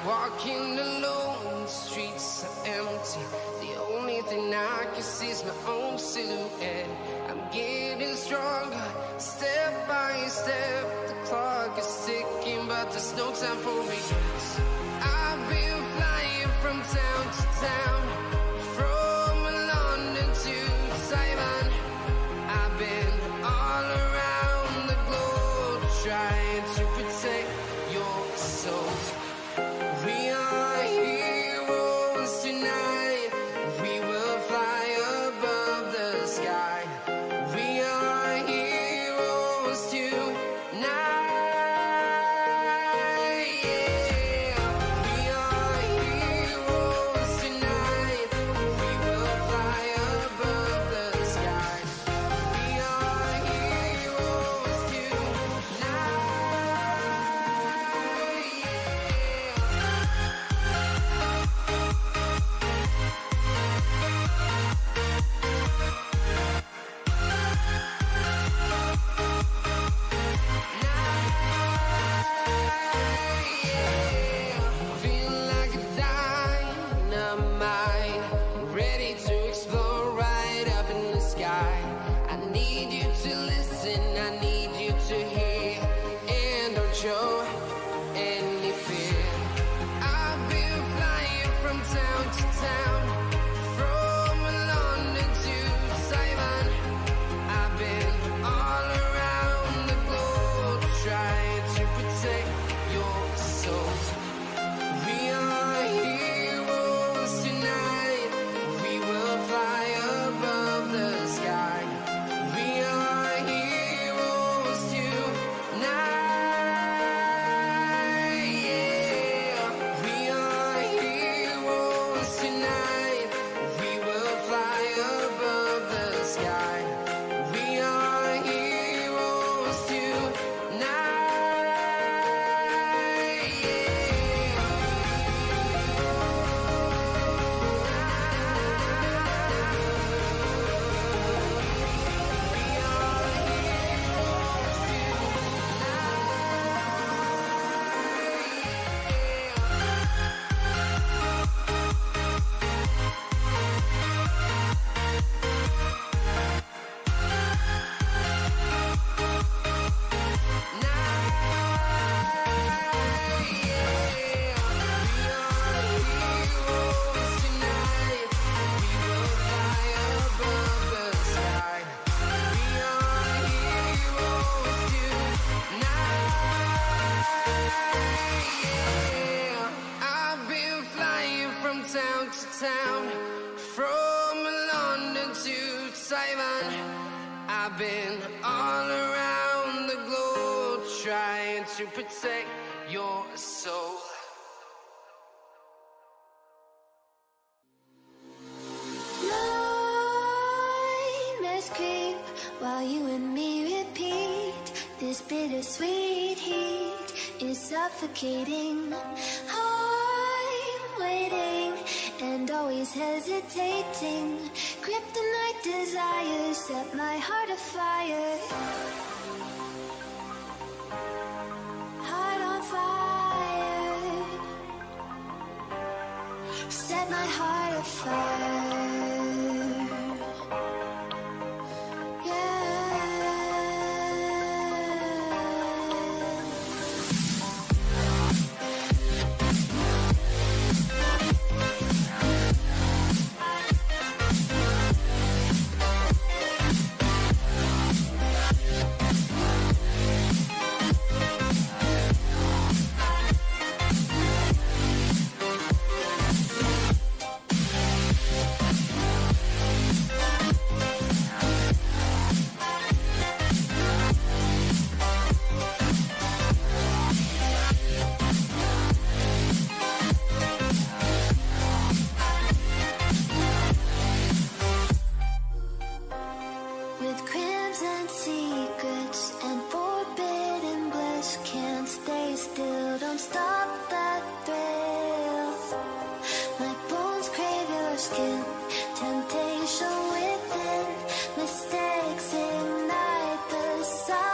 Walking alone, the streets are empty. The only thing I can see is my own silhouette. I'm getting stronger, step by step. The clock is ticking, but there's no time for regrets. I've been flying from town to town, from London to Taiwan. I've been all around the globe, trying to protect your soul. We are heroes tonight. We will fly above the sky. We are heroes tonight. Yeah. We are heroes tonight. We will fly above the sky. We are heroes tonight. Feel like a dynamite, ready to explode right up in the sky. I need you to listen, I need you to hear, and don't show any fear. I've been flying from town to town, from London to Taiwan. I've been all around the globe, trying to protect your soul. We are heroes tonight. We will fly above the sky. We are heroes tonight. Yeah. We are heroes tonight. We will fly above the sky. We are heroes tonight. Town to town, from London to Taiwan. I've been all around the globe, trying to protect your soul. Nightmares creep while you and me repeat. This bittersweet heat is suffocating. I'm waiting and always hesitating. Kryptonite desires set my heart afire. Heart on fire. Set my heart afire. still don't stop that thrill. My bones crave your skin, temptation within, mistakes ignite the silence.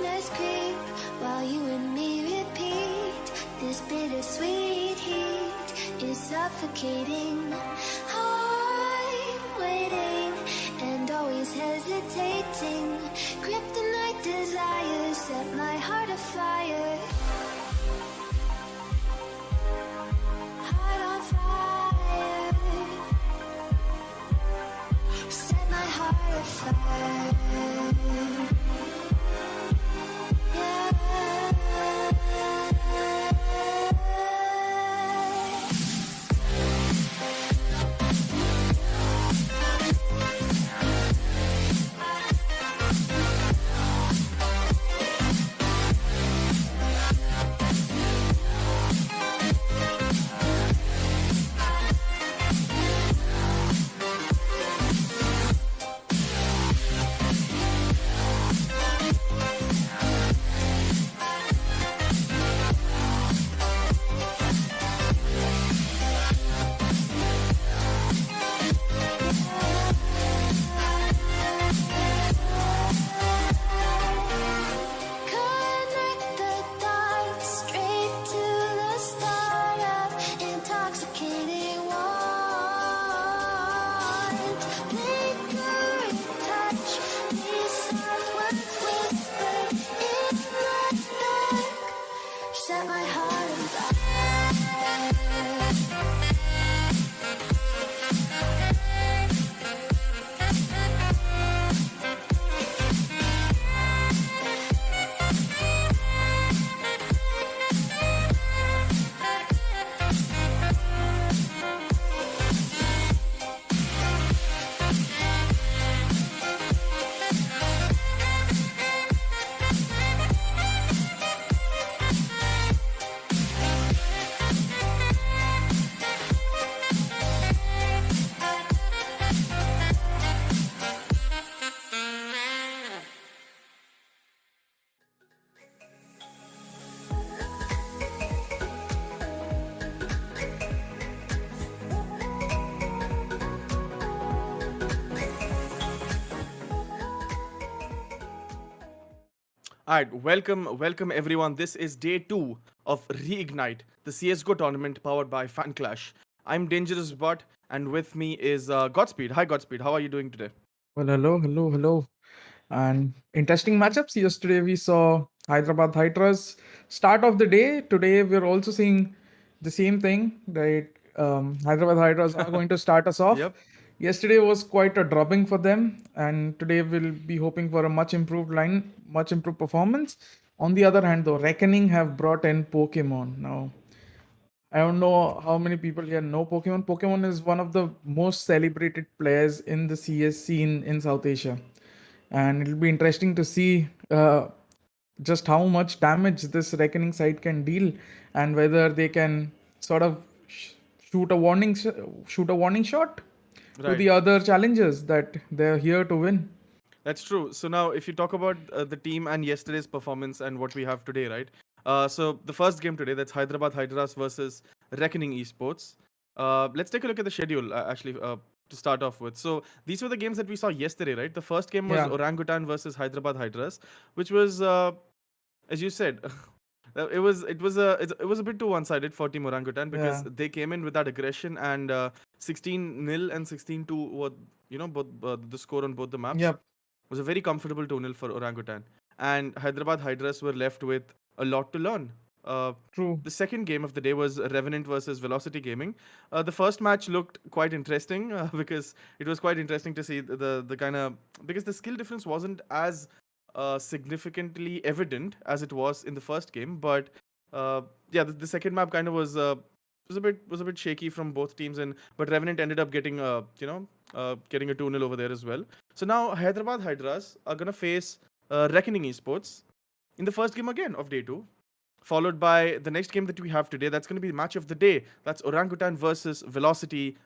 Nightmares creep while you and me repeat. This bittersweet heat is suffocating. I'm waiting and always hesitating. Kryptonite desires set my heart afire. Heart on fire. Set my heart afire. Connect the dots straight to the start of intoxicating want. Lingering touch, these soft words whispered in the dark. Set my heart on fire. All right, welcome everyone. This is day 2 of Reignite, the CSGO tournament powered by FanClash. I'm Dangerous Bot, and with me is Godspeed. Hi, Godspeed. How are you doing today? Well, hello. And interesting matchups. Yesterday we saw Hyderabad Hydras start of the day. Today we're also seeing the same thing, right? Hyderabad Hydras are going to start us off. Yep. Yesterday was quite a drubbing for them, and today we'll be hoping for a much improved performance. On the other hand, though, Reckoning have brought in Pokemon. Now, I don't know how many people here know Pokemon. Pokemon is one of the most celebrated players in the CS scene in South Asia, and it'll be interesting to see just how much damage this Reckoning side can deal, and whether they can sort of shoot a warning shot to Right. the other challengers that they're here to win. That's true. So now, if you talk about the team and yesterday's performance and what we have today, right? So the first game today, that's Hyderabad Hydras versus Reckoning Esports. Let's take a look at the schedule, to start off with. So these were the games that we saw yesterday, right? The first game was Yeah. Orangutan versus Hyderabad Hydras, which was, as you said, it was a bit too one-sided for Team Orangutan because Yeah. they came in with that aggression and 16-0 and 16-2 were both the score on both the maps Yep. was a very comfortable 2-0 for Orangutan. And Hyderabad Hydras were left with a lot to learn. True. The second game of the day was Revenant versus Velocity Gaming. The first match looked quite interesting because it was quite interesting to see the kind of, because the skill difference wasn't as significantly evident as it was in the first game, but yeah, the second map kind of was a bit shaky from both teams, and but Revenant ended up getting getting a 2-0 over there as well. So now Hyderabad Hydras are gonna face Reckoning Esports in the first game again of day 2. followed by the next game that we have today. That's going to be match of the day. That's Orangutan versus Velocity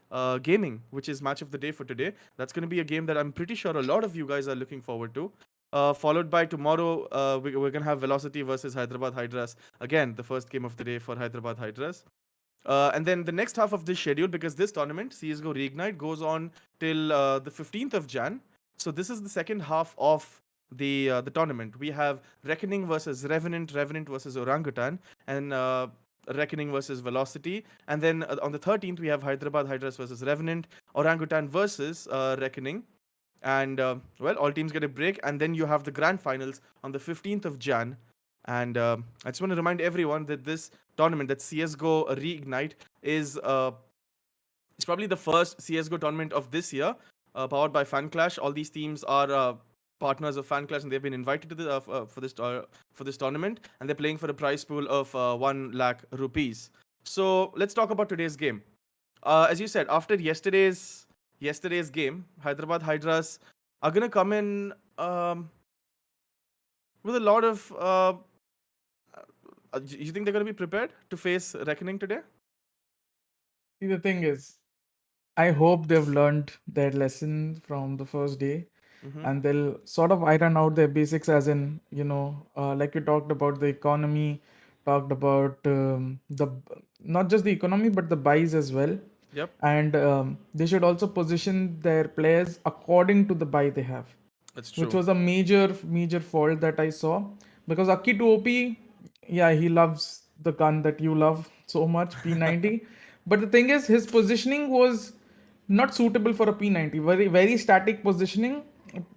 Gaming, which is match of the day for today. That's going to be a game that I'm pretty sure a lot of you guys are looking forward to. Followed by tomorrow, we're going to have Velocity versus Hyderabad Hydras. Again, the first game of the day for Hyderabad Hydras. And then the next half of this schedule, because this tournament, CSGO Reignite, goes on till the 15th of Jan. So this is the second half of the tournament. We have Reckoning versus Revenant, Revenant versus Orangutan, and Reckoning versus Velocity. And then on the 13th, we have Hyderabad Hydras versus Revenant, Orangutan versus Reckoning. And well, all teams get a break, and then you have the grand finals on the 15th of Jan. And I just want to remind everyone that this tournament, that CSGO Reignite, is it's probably the first CSGO tournament of this year, powered by FanClash. All these teams are partners of FanClash, and they've been invited to the for this tournament, and they're playing for a prize pool of 1 lakh rupees. So let's talk about today's game. As you said, after yesterday's game, Hyderabad Hydras are gonna come in with a lot of. You think they're gonna be prepared to face Reckoning today? See, the thing is, I hope they've learned their lesson from the first day, and they'll sort of iron out their basics, as in, like you talked about the economy, talked about not just the economy but the buys as well. Yep, And they should also position their players according to the buy they have, that's true. which was a major fault that I saw, because Aki 2OP, yeah, he loves the gun that you love so much, P90. But the thing is, his positioning was not suitable for a P90. Very static positioning.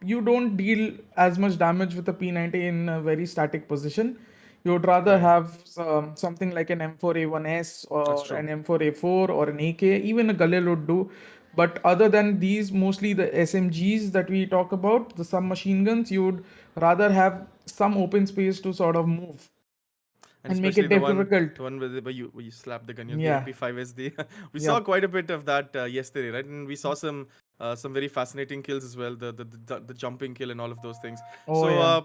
You don't deal as much damage with a P90 in a very static position. You would rather Right. have something like an M4A1S That's or true. an M4A4 or an AK, even a Galil would do. But other than these, mostly the SMGs that we talk about, the submachine guns, you would rather have some open space to sort of move And and make especially it difficult. the one where you slap the gun on the Yeah, MP5SD. We saw yep. quite a bit of that yesterday, right? And we saw some very fascinating kills as well, the jumping kill and all of those things. Oh, So yeah.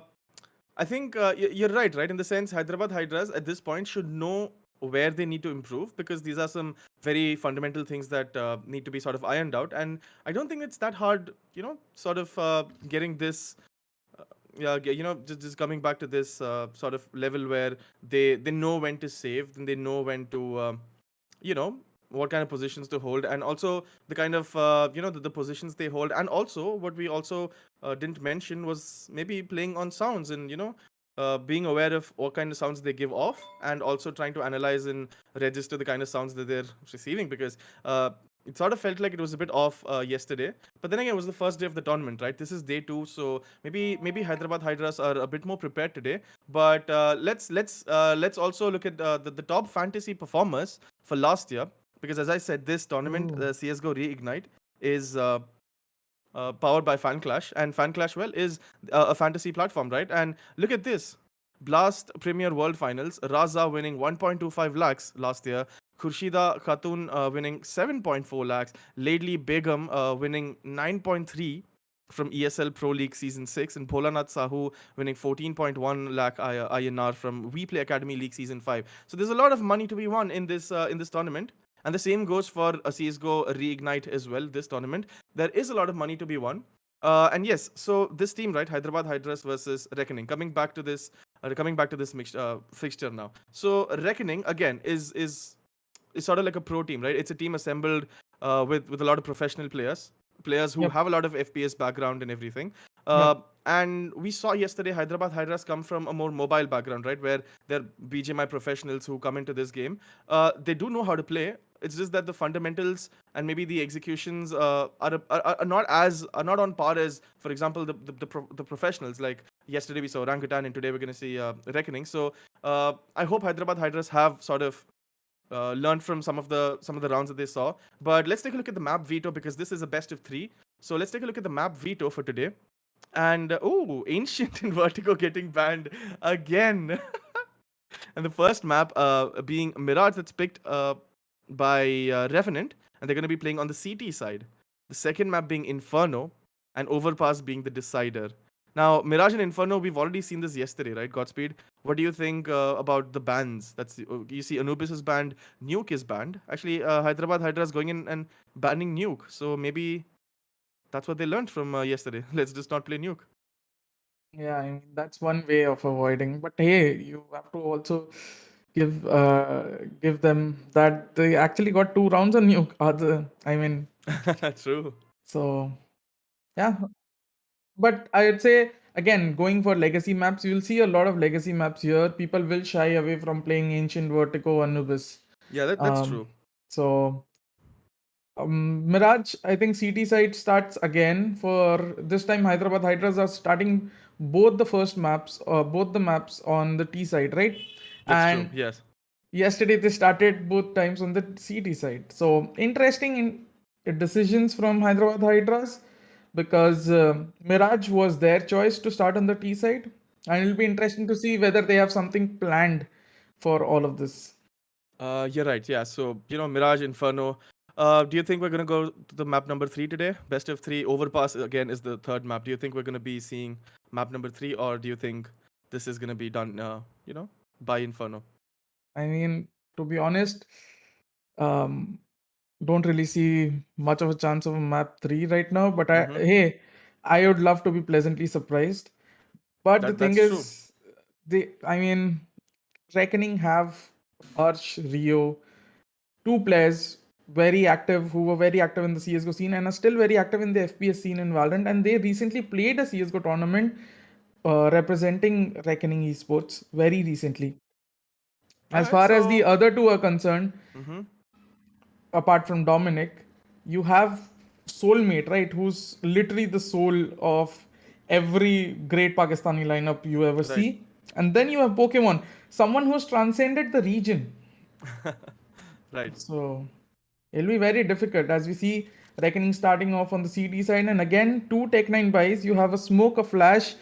I think you're right, right? In the sense, Hyderabad Hydras at this point should know where they need to improve, because these are some very fundamental things that need to be sort of ironed out. And I don't think it's that hard, sort of getting this yeah, just coming back to this sort of level where they know when to save, and they know when to you know what kind of positions to hold, and also the kind of the positions they hold. And also what we also didn't mention was maybe playing on sounds, and being aware of what kind of sounds they give off, and also trying to analyze and register the kind of sounds that they're receiving, because it sort of felt like it was a bit off yesterday. But then again, it was the first day of the tournament, right? This is day 2, so maybe Hyderabad Hydras are a bit more prepared today. But let's also look at the top fantasy performers for last year, because as I said, this tournament, Ooh. the CS:GO Reignite, is powered by FanClash, and FanClash, well, is a fantasy platform, right? And look at this. Blast Premier World Finals, Raza winning 1.25 lakhs last year, Khurshida Khatun winning 7.4 lakhs, Laidley Begum winning 9.3 from ESL Pro League Season 6, and Bholanath Sahu winning 14.1 lakh INR from We Play Academy League Season 5. So there's a lot of money to be won in this tournament. And the same goes for a CSGO Reignite as well, this tournament. There is a lot of money to be won. And yes, so this team, right, Hyderabad Hydras versus Reckoning. Coming back to this fixture now. So Reckoning again is sort of like a pro team, right? It's a team assembled with a lot of professional players who Yep. have a lot of FPS background and everything. Yep. And we saw yesterday Hyderabad Hydras come from a more mobile background, right, where they're BGMI professionals who come into this game. They do know how to play. It's just that the fundamentals and maybe the executions are not on par as, for example, the professionals. Like yesterday we saw Orangutan, and today we're going to see Reckoning. So I hope Hyderabad Hydras have sort of learned from some of the rounds that they saw. But let's take a look at the map veto, because this is a best of 3. So let's take a look at the map veto for today. And Ancient and Vertigo getting banned again. And the first map being Mirage, that's picked by Revenant, and they're going to be playing on the CT side. The second map being Inferno, and Overpass being the decider. Now, Mirage and Inferno, we've already seen this yesterday, right? Godspeed. What do you think about the bans? You see, Anubis is banned, Nuke is banned. Actually, Hyderabad Hydras going in and banning Nuke. So maybe that's what they learned from yesterday. Let's just not play Nuke. Yeah, I mean that's one way of avoiding. But hey, you have to also give them that they actually got 2 rounds on you. I mean, True. so yeah. But I'd say again, going for legacy maps, you'll see a lot of legacy maps here. People will shy away from playing Ancient Vertigo, Anubis. Yeah, that's Um, true. so Mirage, I think CT side starts again for this time. Hyderabad Hydras are starting both the first maps, both the maps on the T side, right? That's true. And Yes. yesterday they started both times on the CT side. So interesting decisions from Hyderabad Hydras because Mirage was their choice to start on the T side, and it'll be interesting to see whether they have something planned for all of this. You're right. Yeah. So, Mirage, Inferno. Do you think we're going to go to the map number 3 today? Best of 3. Overpass, again, is the third map. Do you think we're going to be seeing map number 3, or do you think this is going to be done, by Inferno? I mean, to be honest, um, don't really see much of a chance of a map 3 right now. But Mm-hmm. I would love to be pleasantly surprised. But the thing That's true. is, I mean, Reckoning have Arch, Rio, 2 players very active who were very active in the CSGO scene and are still very active in the FPS scene in Valorant. And they recently played a CSGO tournament representing Reckoning Esports very recently. All As right. far as the So, other two are concerned, mm-hmm. apart from Dominic, you have Soulmate, right? Who's literally the soul of every great Pakistani lineup you ever Right. see. And then you have Pokemon, someone who's transcended the region. Right. So it'll be very difficult as we see Reckoning starting off on the CD side. And again, 2 Tech 9 buys. You have a smoke, a flash,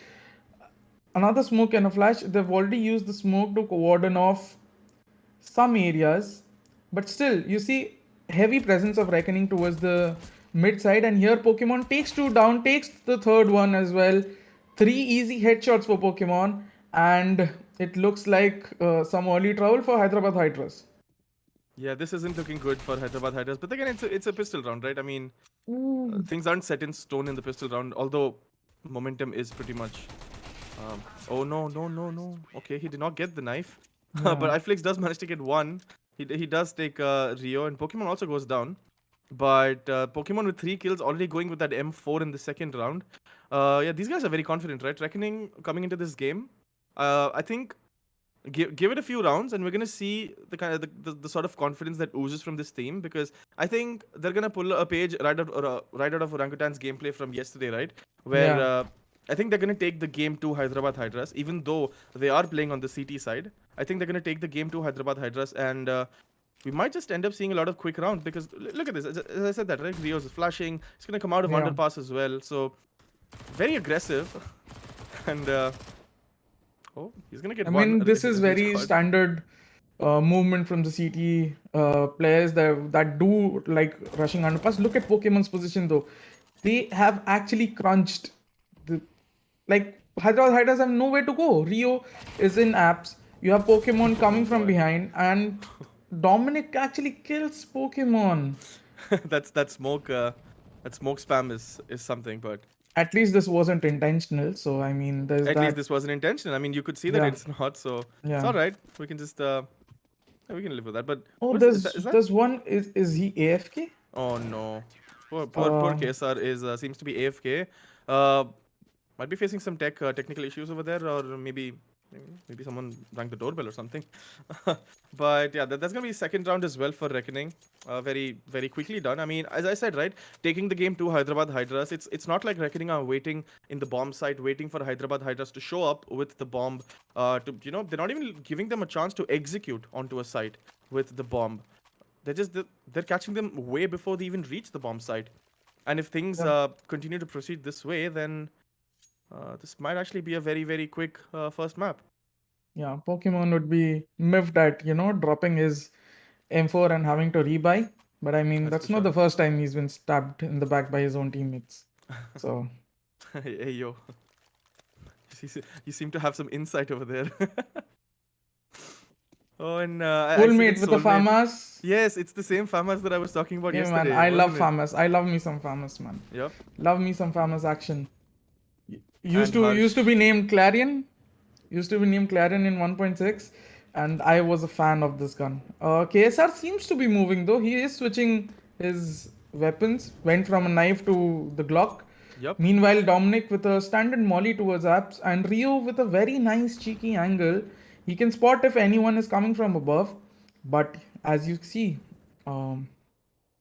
another smoke, and a flash. They've already used the smoke to warden off some areas, but still you see heavy presence of Reckoning towards the mid side. And here Pokemon takes 2 down, takes the third one as well. 3 easy headshots for Pokemon, and it looks like some early trouble for Hyderabad Hydras. Yeah, this isn't looking good for Hyderabad Hydras. But again, it's a pistol round, right? I mean, things aren't set in stone in the pistol round, although momentum is pretty much. Oh no, no, no, no. Okay, he did not get the knife. But Yeah, iFlix does manage to get one. He does take Rio, and Pokemon also goes down. But Pokemon with 3 kills already going with that M4 in the second round. Yeah, these guys are very confident, right? Reckoning coming into this game. I think give it a few rounds and we're gonna see the kind of the sort of confidence that oozes from this team, because I think they're gonna pull a page right out of Orangutan's gameplay from yesterday, right? Where yeah. I think they're gonna take the game to Hyderabad Hydras, even though they are playing on the CT side. I think they're gonna take the game to Hyderabad Hydras, and we might just end up seeing a lot of quick rounds because look at this. As I said that, right? Rio's is flashing. It's gonna come out of Yeah. underpass as well, so very aggressive, and oh, he's gonna get I one. mean, this is Rage very card. standard movement from the CT players that do like rushing underpass. Look at Pokemon's position though; they have actually crunched. The like Hyderabad Hydras have nowhere to go. Rio is in apps. You have Pokemon Oh coming from boy. behind, and Dominic actually kills Pokemon. That smoke that smoke spam is something, but At least this wasn't intentional. So I mean, there's at least that. this wasn't intentional. I mean, you could see that Yeah, it's not, so it's yeah. all right. We can just yeah, we can live with that. But Oh, what is that? there's one. Is he AFK? Oh no, poor Uh, KSR is seems to be AFK. Uh, might be facing some technical issues over there, or maybe someone rang the doorbell or something. But yeah, that's gonna be second round as well for Reckoning. Very very quickly done. I mean, as I said, right, taking the game to Hyderabad Hydras. It's not like Reckoning are waiting in the bomb site, waiting for Hyderabad Hydras to show up with the bomb. They're not even giving them a chance to execute onto a site with the bomb. They're catching them way before they even reach the bomb site. And if things yeah. continue to proceed this way, then this might actually be a very, very quick first map. Yeah, Pokemon would be miffed at, dropping his M4 and having to rebuy. But I mean, That's for that's not sure. the first time he's been stabbed in the back by his own teammates. So, Hey, yo. You seem to have some insight over there. Oh, and I see that Soulmate with the soulmate. FAMAS. Yes, it's the same FAMAS that I was talking about Yeah, man, yesterday, I love wasn't it? FAMAS. I love me some FAMAS, man. Yep. Love me some FAMAS action. And Used to Harsh. be named Clarion. Used to be named Clarion in 1.6, and I was a fan of this gun. KSR seems to be moving though. He is switching his weapons. Went from a knife to the Glock. Yep. Meanwhile, Dominic with a standard molly towards apps, and Rio with a very nice cheeky angle. He can spot if anyone is coming from above, but as you see, um,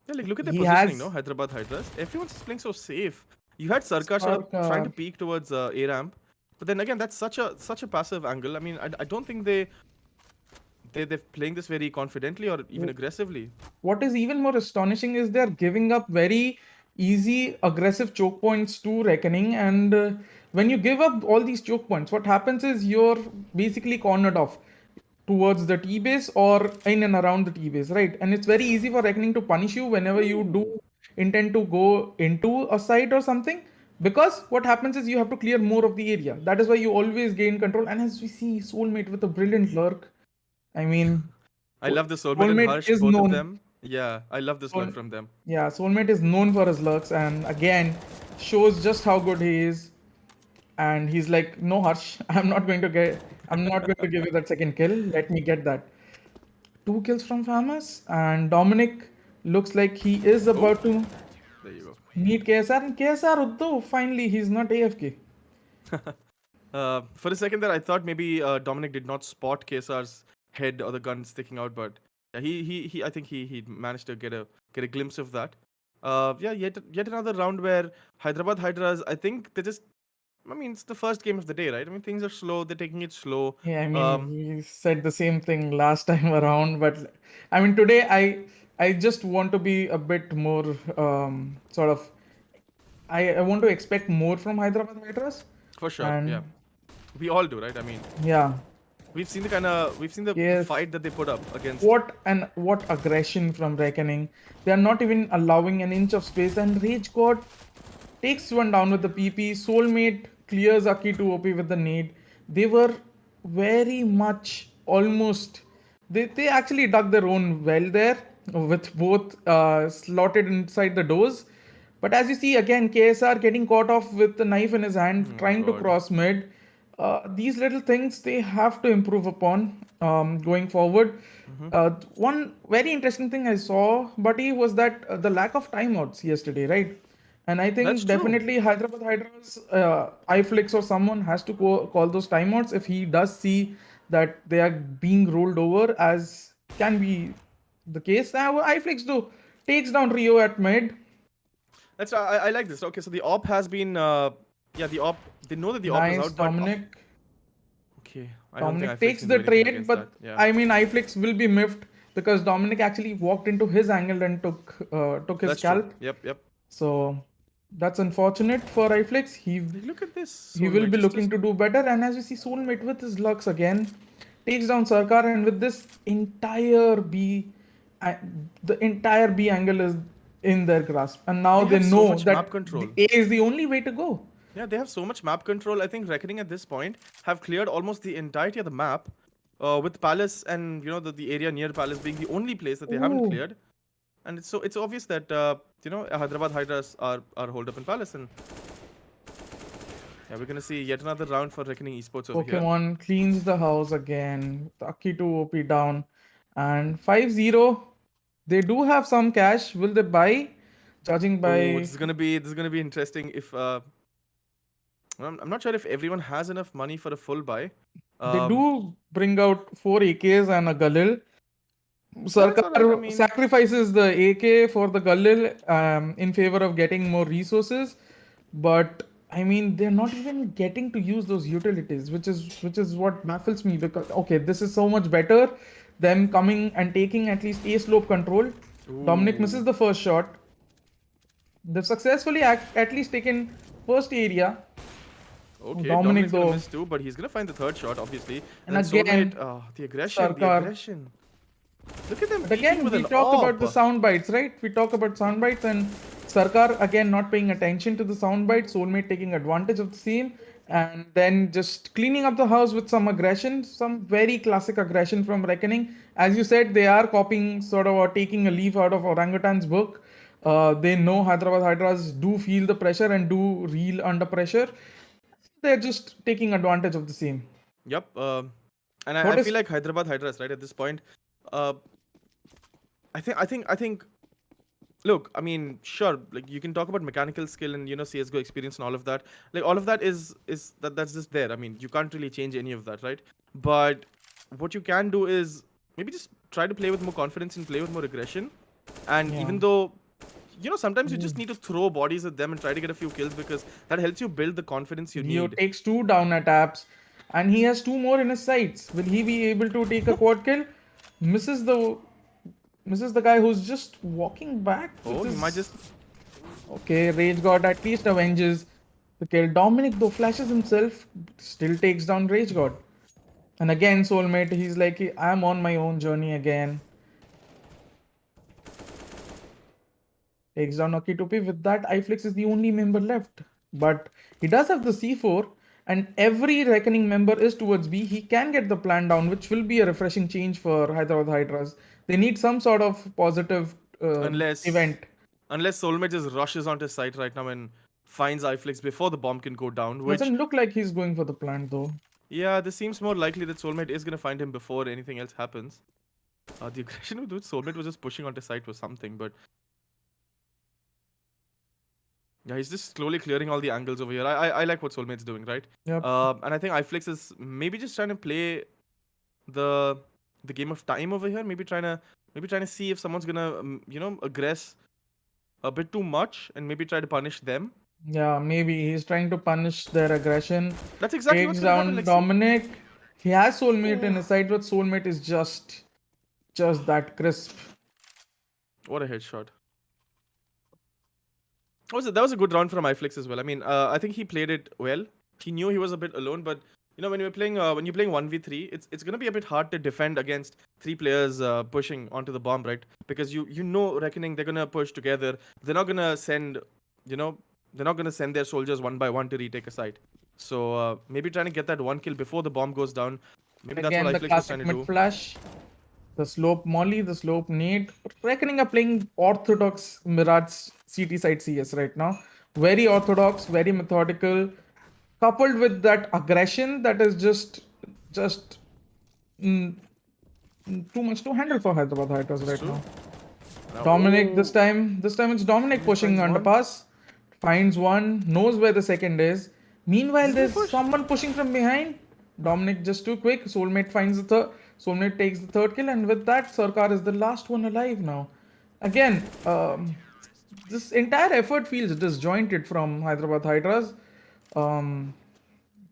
Yeah, like look at their he positioning, no? has Hyderabad Hydras. Everyone's just playing so safe. You had Sarkar sort of trying to Spark. peek towards A ramp, but then again, that's such a passive angle. I mean, I don't think they're playing this very confidently or even aggressively. What is even more astonishing is they're giving up very easy, aggressive choke points to Reckoning. And when you give up all these choke points, what happens is you're basically cornered off towards the T base or in and around the T base, right? And it's very easy for Reckoning to punish you whenever you do intend to go into a site or something. Because what happens is you have to clear more of the area. That is why you always gain control. And as we see, Soulmate with a brilliant lurk. I mean, I love the Soulmate and Soulmate Harsh, is both of known. them. Yeah, I love this look Soul, from them. yeah, Soulmate is known for his looks, and again shows just how good he is. And he's like, no, Harsh, I'm not going to give you that second kill. Let me get that. 2 kills from Famous, and Dominic looks like he is Oh, about to there you go. meet KSR, and KSR, though, finally he's not AFK. For a second there, I thought maybe Dominic did not spot KSR's head or the gun sticking out, but yeah, he I think he managed to get a glimpse of that. Yeah, yet another round where Hyderabad Hydras. I think they just. I mean, it's the first game of the day, right? I mean, things are slow. They're taking it slow. Yeah, I mean, we said the same thing last time around, but I mean, today I just want to be a bit more sort of. I want to expect more from Hyderabad Hydras, For sure. Yeah, and we all do, right? I mean, yeah, we've seen the yes. fight that they put up against. What aggression from Reckoning. They are not even allowing an inch of space, and Rage God takes one down with the PP. Soulmate clears Aki to OP with the nade. They were very much almost. They actually dug their own well there with both slotted inside the doors. But as you see again, KSR getting caught off with the knife in his hand, Oh trying to God. cross mid. These little things they have to improve upon going forward. One very interesting thing I saw, Buddy, was that the lack of timeouts yesterday, right? And I That's think true. definitely Hyderabad Hydras, iFlix or someone has to call those timeouts if he does see that they are being rolled over, as can be the case. Now, iFlix though takes down Rio at mid. I like this. Okay, so the op has been. Yeah, the op. They know that the op is Nice, out, but Dominic. okay, I don't think Dominic iFlix takes can the do anything trade, against that. but Yeah, I mean, iFlix will be miffed because Dominic actually walked into his angle and took his that's true. scalp. Yep. So that's unfortunate for iFlix. Like, look at this He will soulmate. be Just looking to do better, and as you see, Soulmate with his lucks again takes down Sarkar, and with this entire the entire B angle is in their grasp, and now they they have so know much map that control. the A is the only way to go. Yeah, they have so much map control. I think Reckoning at this point have cleared almost the entirety of the map, with Palace and the area near Palace being the only place that they haven't Ooh. cleared. And it's obvious that Hyderabad Hydras are holed up in Palace, and yeah, we're gonna see yet another round for Reckoning Esports over here. Pokemon cleans the house again. Taki to OP down. And 5-0. They do have some cash. Will they buy? Judging Oh, by. this is gonna be interesting. If I'm not sure if everyone has enough money for a full buy. They Um, do bring out 4 AKs and a Galil. that's all right. I Sarkar mean, sacrifices the AK for the Galil in favor of getting more resources. But I mean, they're not even getting to use those utilities, which is what baffles me. Because okay, this is so much better. Them coming and taking at least A slope control. Dominic misses ooh, the first shot. They've successfully at least taken first area. okay. Dominic Dominic's gonna though, miss two, but he's gonna find the third shot, obviously. And and then again Soulmate, the aggression, the Sarkar. aggression. Look at them But peeking again, with we an talk about the op. sound bites, right? We talk about sound bites, and Sarkar again not paying attention to the sound bites. Soulmate taking advantage of the same, and then just cleaning up the house with some aggression, some very classic aggression from Reckoning. As you said, they are copying sort of or taking a leaf out of Orangutan's book. They know Hyderabad Hydras do feel the pressure and do reel under pressure. They're just taking advantage of the same. Yep. And I What feel is like Hyderabad Hydras, right, at this point. Uh, I think. Look, I mean, sure, like you can talk about mechanical skill and CS:GO experience and all of that. Like all of that is that's just there. I mean, you can't really change any of that, right? But what you can do is maybe just try to play with more confidence and play with more aggression. And yeah? even though sometimes you just need to throw bodies at them and try to get a few kills because that helps you build the confidence you Leo need. takes 2 down at apps, and he has 2 more in his sights. Will he be able to take a quad kill? Misses the misses the guy who's just walking back with Oh, he might his. just. Okay, Rage God at least avenges the kill. Dominic though flashes himself, still takes down Rage God. And again, soulmate, he's like, I'm on my own journey again. Takes down Okitopi. With that, iFlix is the only member left. But he does have the C4, and every Reckoning member is towards B. He can get the plan down, which will be a refreshing change for Hyderabad Hydras. They need some sort of positive Unless event. unless Soulmate just rushes onto site right now and finds iFlix before the bomb can go down, which Doesn't look like he's going for the plant though. yeah, this seems more likely that Soulmate is gonna find him before anything else happens. The aggression with which Soulmate was just pushing onto site was something, but yeah, he's just slowly clearing all the angles over here. I like what Soulmate's doing, right? Yep. And I think iFlix is maybe just trying to play the the game of time over here. Maybe trying to see if someone's gonna aggress a bit too much and maybe try to punish them. Yeah, maybe he's trying to punish their aggression. That's exactly Takes what's gonna happen. down Like, see, Dominic. He has soulmate in oh, his side, but soulmate is just that crisp. what a headshot. That was a good round from iFlix as well. I mean, I think he played it well. He knew he was a bit alone, but when you're playing 1v3, it's gonna be a bit hard to defend against 3 players pushing onto the bomb, right? Because you know Reckoning, they're gonna push together. They're not gonna send you know they're not gonna send their soldiers one by one to retake a site. So maybe trying to get that one kill before the bomb goes down. Maybe that's what Again, the iFlix was trying classic to mid do. flash, the slope molly, the slope nade. Reckoning are playing orthodox Mirage CT side CS right now. Very orthodox, very methodical, coupled with that aggression that is just mm, too much to handle for Hyderabad Hydras It's right true. now. Now, Dominic oh, this time it's Dominic Dominic pushing finds one. underpass, finds one, knows where the second is. Is Meanwhile, he gonna there's push? someone pushing from behind. Dominic just too quick. Soulmate finds the third. Soulmate takes the third kill, and with that, Sarkar is the last one alive now. Again, this entire effort feels disjointed from Hyderabad Hydras. Um,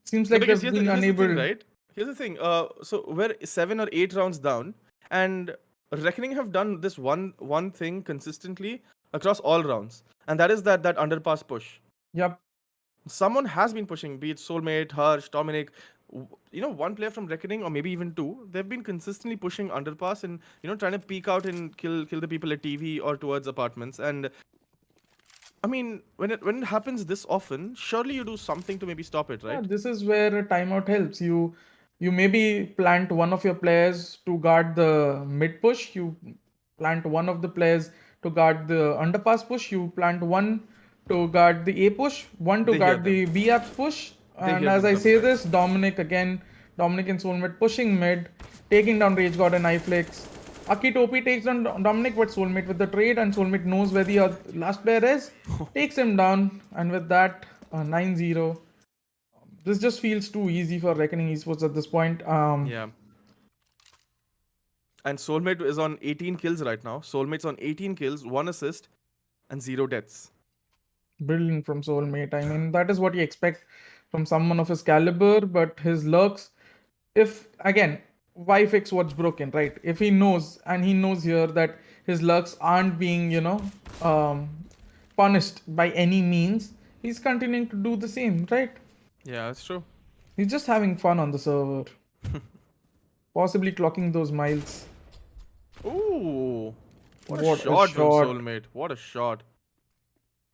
seems No, like because they've here's the, been here's the thing, unable. right? Here's the thing. So we're 7 or 8 rounds down, and Reckoning have done this one thing consistently across all rounds, and that is that underpass push. Yep. Someone has been pushing, be it Soulmate, Harsh, Dominic. One player from Reckoning, or maybe even two. They've been consistently pushing underpass and trying to peek out and kill the people at TV or towards apartments. And I mean, when it happens this often, surely you do something to maybe stop it, Yeah, right? this is where a timeout helps. You maybe plant one of your players to guard the mid push. You plant one of the players to guard the underpass push. You plant one to guard the A push, one to They hear guard them. the B apps push. They And hear as them I coming, say right? this, Dominic and Soulmate pushing mid, taking down Rage God and iFlix. Akitopi takes down Dominic, but Soulmate with the trade, and Soulmate knows where the last player is, takes him down, and with that, 9-0. This just feels too easy for Reckoning Esports at this point. Yeah. And Soulmate is on 18 kills right now. Soulmate's on 18 kills, 1 assist, and 0 deaths. Brilliant from Soulmate. I mean, that is what you expect from someone of his caliber, but his lurks, if again, why fix what's broken, right? If he knows, and he knows here that his lurks aren't being, um, punished by any means, he's continuing to do the same, right? Yeah, that's true. He's just having fun on the server, possibly clocking those miles. Ooh. What a What a shot from shot. Soulmate. What a shot.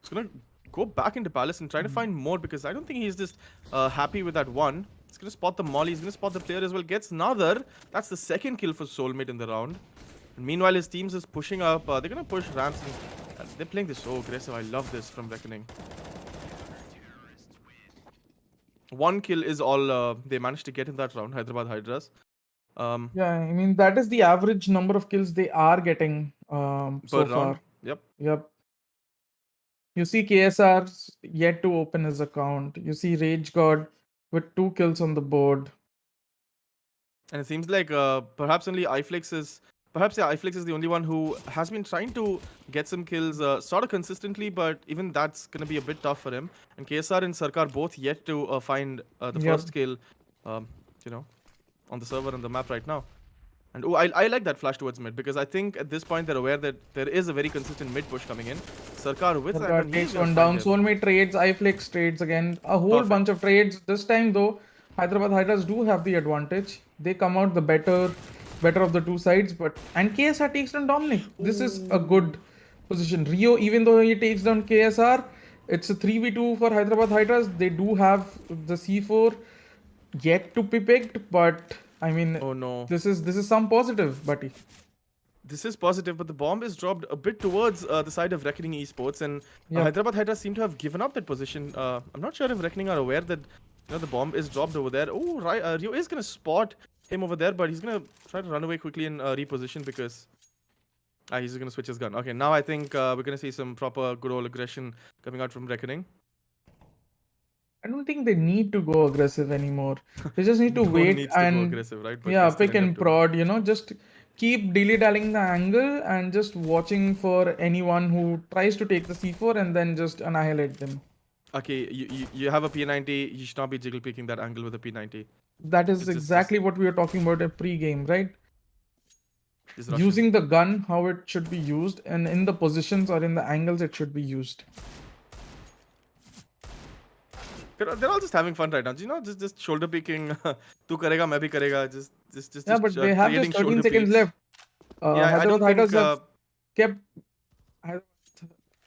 It's gonna go back into Palace and try to find more, because I don't think he's just happy with that one. He's gonna spot the molly, he's gonna spot the player as well. Gets another. That's the second kill for Soulmate in the round. And meanwhile, his teams is pushing up. They're gonna push ramps. And they're playing this so aggressive. I love this from Reckoning. One kill is all they managed to get in that round, Hyderabad Hydras. Yeah, I mean that is the average number of kills they are getting so Per far. round. Yep. Yep. You see KSR's yet to open his account. You see Rage God with 2 kills on the board. And it seems like perhaps only iFlix is iFlix is the only one who has been trying to get some kills sort of consistently, but even that's gonna be a bit tough for him. And KSR and Sarkar both yet to find the Yep. first kill, you know, on the server on the map right now. And I like that flash towards mid, because I think at this point they're aware that there is a very consistent mid push coming in. Sarkar with Sarkar Iron, takes he's gonna one find down. him. Soulmate trades, iFlix trades again. A whole Perfect. bunch of trades. This time though, Hyderabad Hydras do have the advantage. They come out the better of the two sides. But and KSR takes down Dominic. This is a good position. Rio, even though he takes down KSR, it's a 3v2 for Hyderabad Hydras. They do have the C4 yet to be picked, but I mean, Oh no. this is some positive, buddy. This is positive, but the bomb is dropped a bit towards the side of Reckoning Esports, and Yep. Hyderabad Hydras seem to have given up that position. I'm not sure if Reckoning are aware that the bomb is dropped over there. Oh, right, Rio is gonna spot him over there, but he's gonna try to run away quickly and reposition, because he's gonna switch his gun. Okay, now I think we're gonna see some proper good old aggression coming out from Reckoning. I don't think they need to go aggressive anymore. They just need to No one wait needs to go and aggressive, right? But yeah, they still pick end and up doing it. prod. Just keep dilly-dallying the angle and just watching for anyone who tries to take the C4 and then just annihilate them. Okay, you have a P90. You should not be jiggle peeking that angle with a P90. That is It's exactly what we were talking about at pre-game, right? Just rush him. Using the gun, how it should be used, and in the positions or in the angles it should be used. They're all just having fun right now. Just shoulder picking. Tu karega, main bhi karega. Just Yeah, but they have creating just 13 shoulder seconds peeks. left. Yeah, I don't Hyderabad Hydras think. have kept.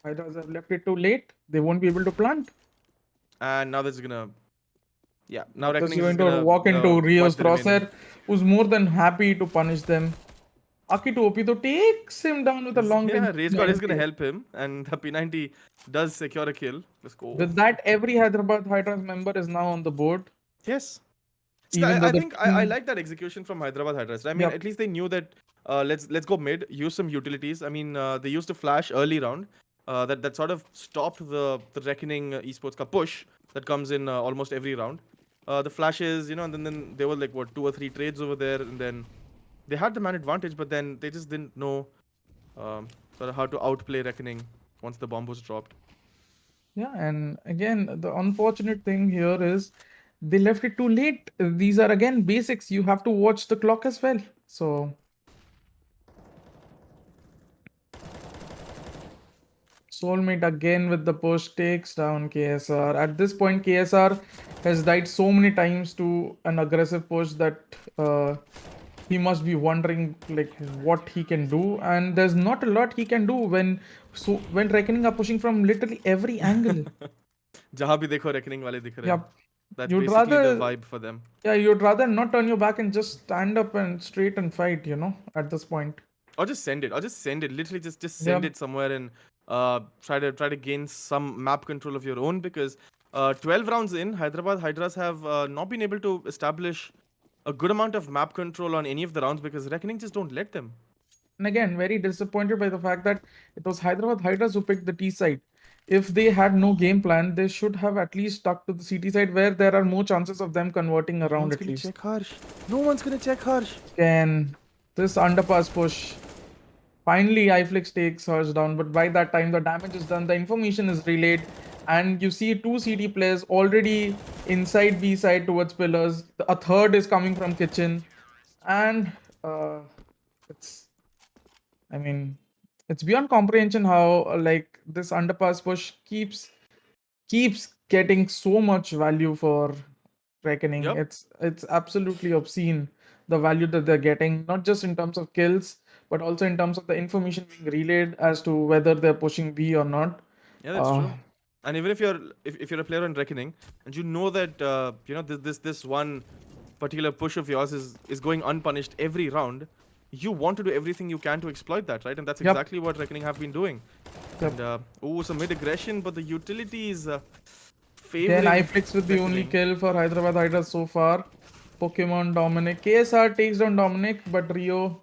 Hydras have left it too late. They won't be able to plant. And now that's gonna. Yeah, now Because Reckoning you're is going gonna to walk into Rio's wipe the remaining. crosshair, who's more than happy to punish them. Aki to Opito takes him down with a long Yeah, range Rage God is gonna P90. help him, and the P90 does secure a kill. Let's go. With that, every Hyderabad Hydras member is now on the board. Yes. See, Even though I the think I team- like that execution from Hyderabad Hydras. I mean, Yep. at least they knew that let's go mid, use some utilities. I mean, they used a flash early round that sort of stopped the Reckoning Esports ka push that comes in almost every round. The flashes, and then they were like, what, 2 or 3 trades over there, and then they had the man advantage, but then they just didn't know sort of how to outplay Reckoning once the bomb was dropped. Yeah, and again, the unfortunate thing here is they left it too late. These are again basics. You have to watch the clock as well. So Soulmate again with the push takes down KSR. At this point, KSR has died so many times to an aggressive push that he must be wondering like what he can do. And there's not a lot he can do when Reckoning are pushing from literally every angle. Jahan bhi dekho Reckoning wale dikh rahe hain. Yep. That's You'd basically the rather- vibe for them. Yeah, you'd rather not turn your back and just stand up and straight and fight, at this point. Or just send it. Literally just send Yeah. it somewhere and try to gain some map control of your own, because 12 rounds in, Hyderabad Hydras have not been able to establish a good amount of map control on any of the rounds, because Reckoning just don't let them. And again, very disappointed by the fact that it was Hyderabad Hydras who picked the T side. If they had no game plan, they should have at least stuck to the CT side where there are more chances of them converting No around one's at gonna least. check Harsh. No one's gonna check Harsh. Can this underpass push? Finally, iFlix takes Surge down, but by that time the damage is done, the information is relayed, and you see 2 CT players already inside B side towards pillars. A third is coming from kitchen, and it's beyond comprehension how like this underpass push keeps getting so much value for Reckoning. Yep. It's absolutely obscene the value that they're getting, not just in terms of kills, but also in terms of the information being relayed as to whether they're pushing B or not. Yeah, that's true. And even if you're a player on Reckoning and you know that this one particular push of yours is going unpunished every round, you want to do everything you can to exploit that, right? And that's Yep. exactly what Reckoning have been doing. Yep. And some mid aggression, but the utility is Again, favoring iFlix with the only Reckoning. kill for Hyderabad Hydras so far. Pokemon Dominic. KSR takes down Dominic, but Rio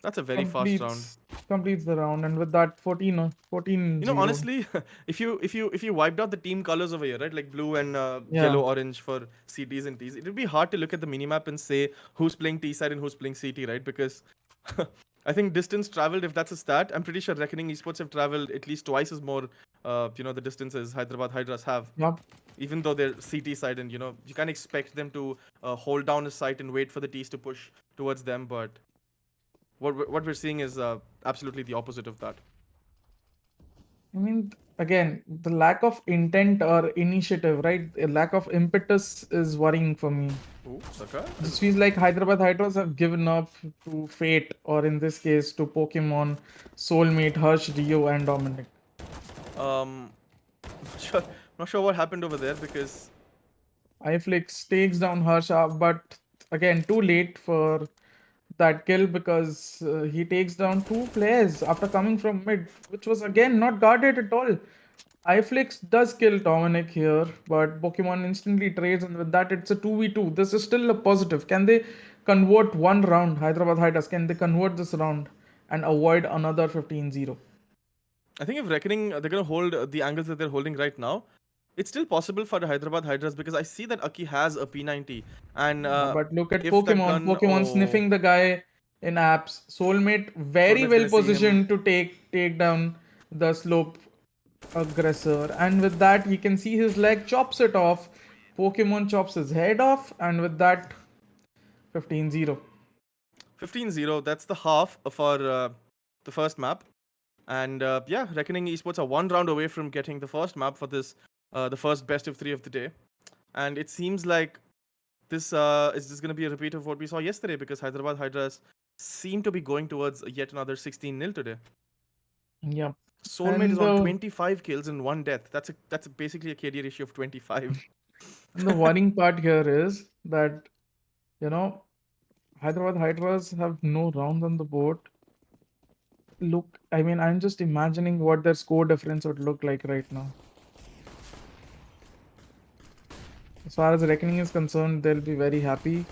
That's a very fast round. completes the round, and with that 14-0. Honestly, if you wiped out the team colors over here, right, like blue and Yeah. yellow, orange for CTs and Ts, it would be hard to look at the minimap and say who's playing T side and who's playing CT, right? Because I think distance traveled, if that's a stat, I'm pretty sure Reckoning Esports have traveled at least twice as more, the distances Hyderabad Hydras have. Yep. Even though they're CT side, and you can't expect them to hold down a site and wait for the Ts to push towards them, but what we're seeing is absolutely the opposite of that. I mean, again, the lack of intent or initiative, right? A lack of impetus is worrying for me. Ooh, Saka. This feels like Hyderabad Hydras have given up to fate, or in this case, to Pokemon, Soulmate, Harsh, Rio, and Dominic. Um, sure, not sure what happened over there because iFlix takes down Harsha, but again, too late for that kill because he takes down two players after coming from mid, which was again not guarded at all. iFlix does kill Dominic here, but Pokemon instantly trades, and with that, it's a 2v2. This is still a positive. Can they convert one round? Hyderabad Hydras, can they convert this round and avoid another 15-0? I think if Reckoning they're gonna hold the angles that they're holding right now, it's still possible for the Hyderabad Hydras because I see that Aki has a P90 and But look at if that Pokemon. gun, Pokemon sniffing the guy in apps. Soulmate very Soulmate's well gonna see him. positioned to take down the slope aggressor. And with that, he can see his leg, chops it off. Pokemon chops his head off. And with that, 15-0. 15-0. That's the half for the first map. And yeah, Reckoning Esports are one round away from getting the first map for this, the first best of 3 of the day. And it seems like this is just going to be a repeat of what we saw yesterday because Hyderabad Hydras seem to be going towards yet another 16-0 today. Yep. Soulmate is on 25 kills and 1 death. That's basically a KD ratio of 25. And the worrying part here is that, Hyderabad Hydras have no rounds on the board. Look, I mean, I'm just imagining what their score difference would look like right now. As far as Reckoning is concerned, they'll be very happy.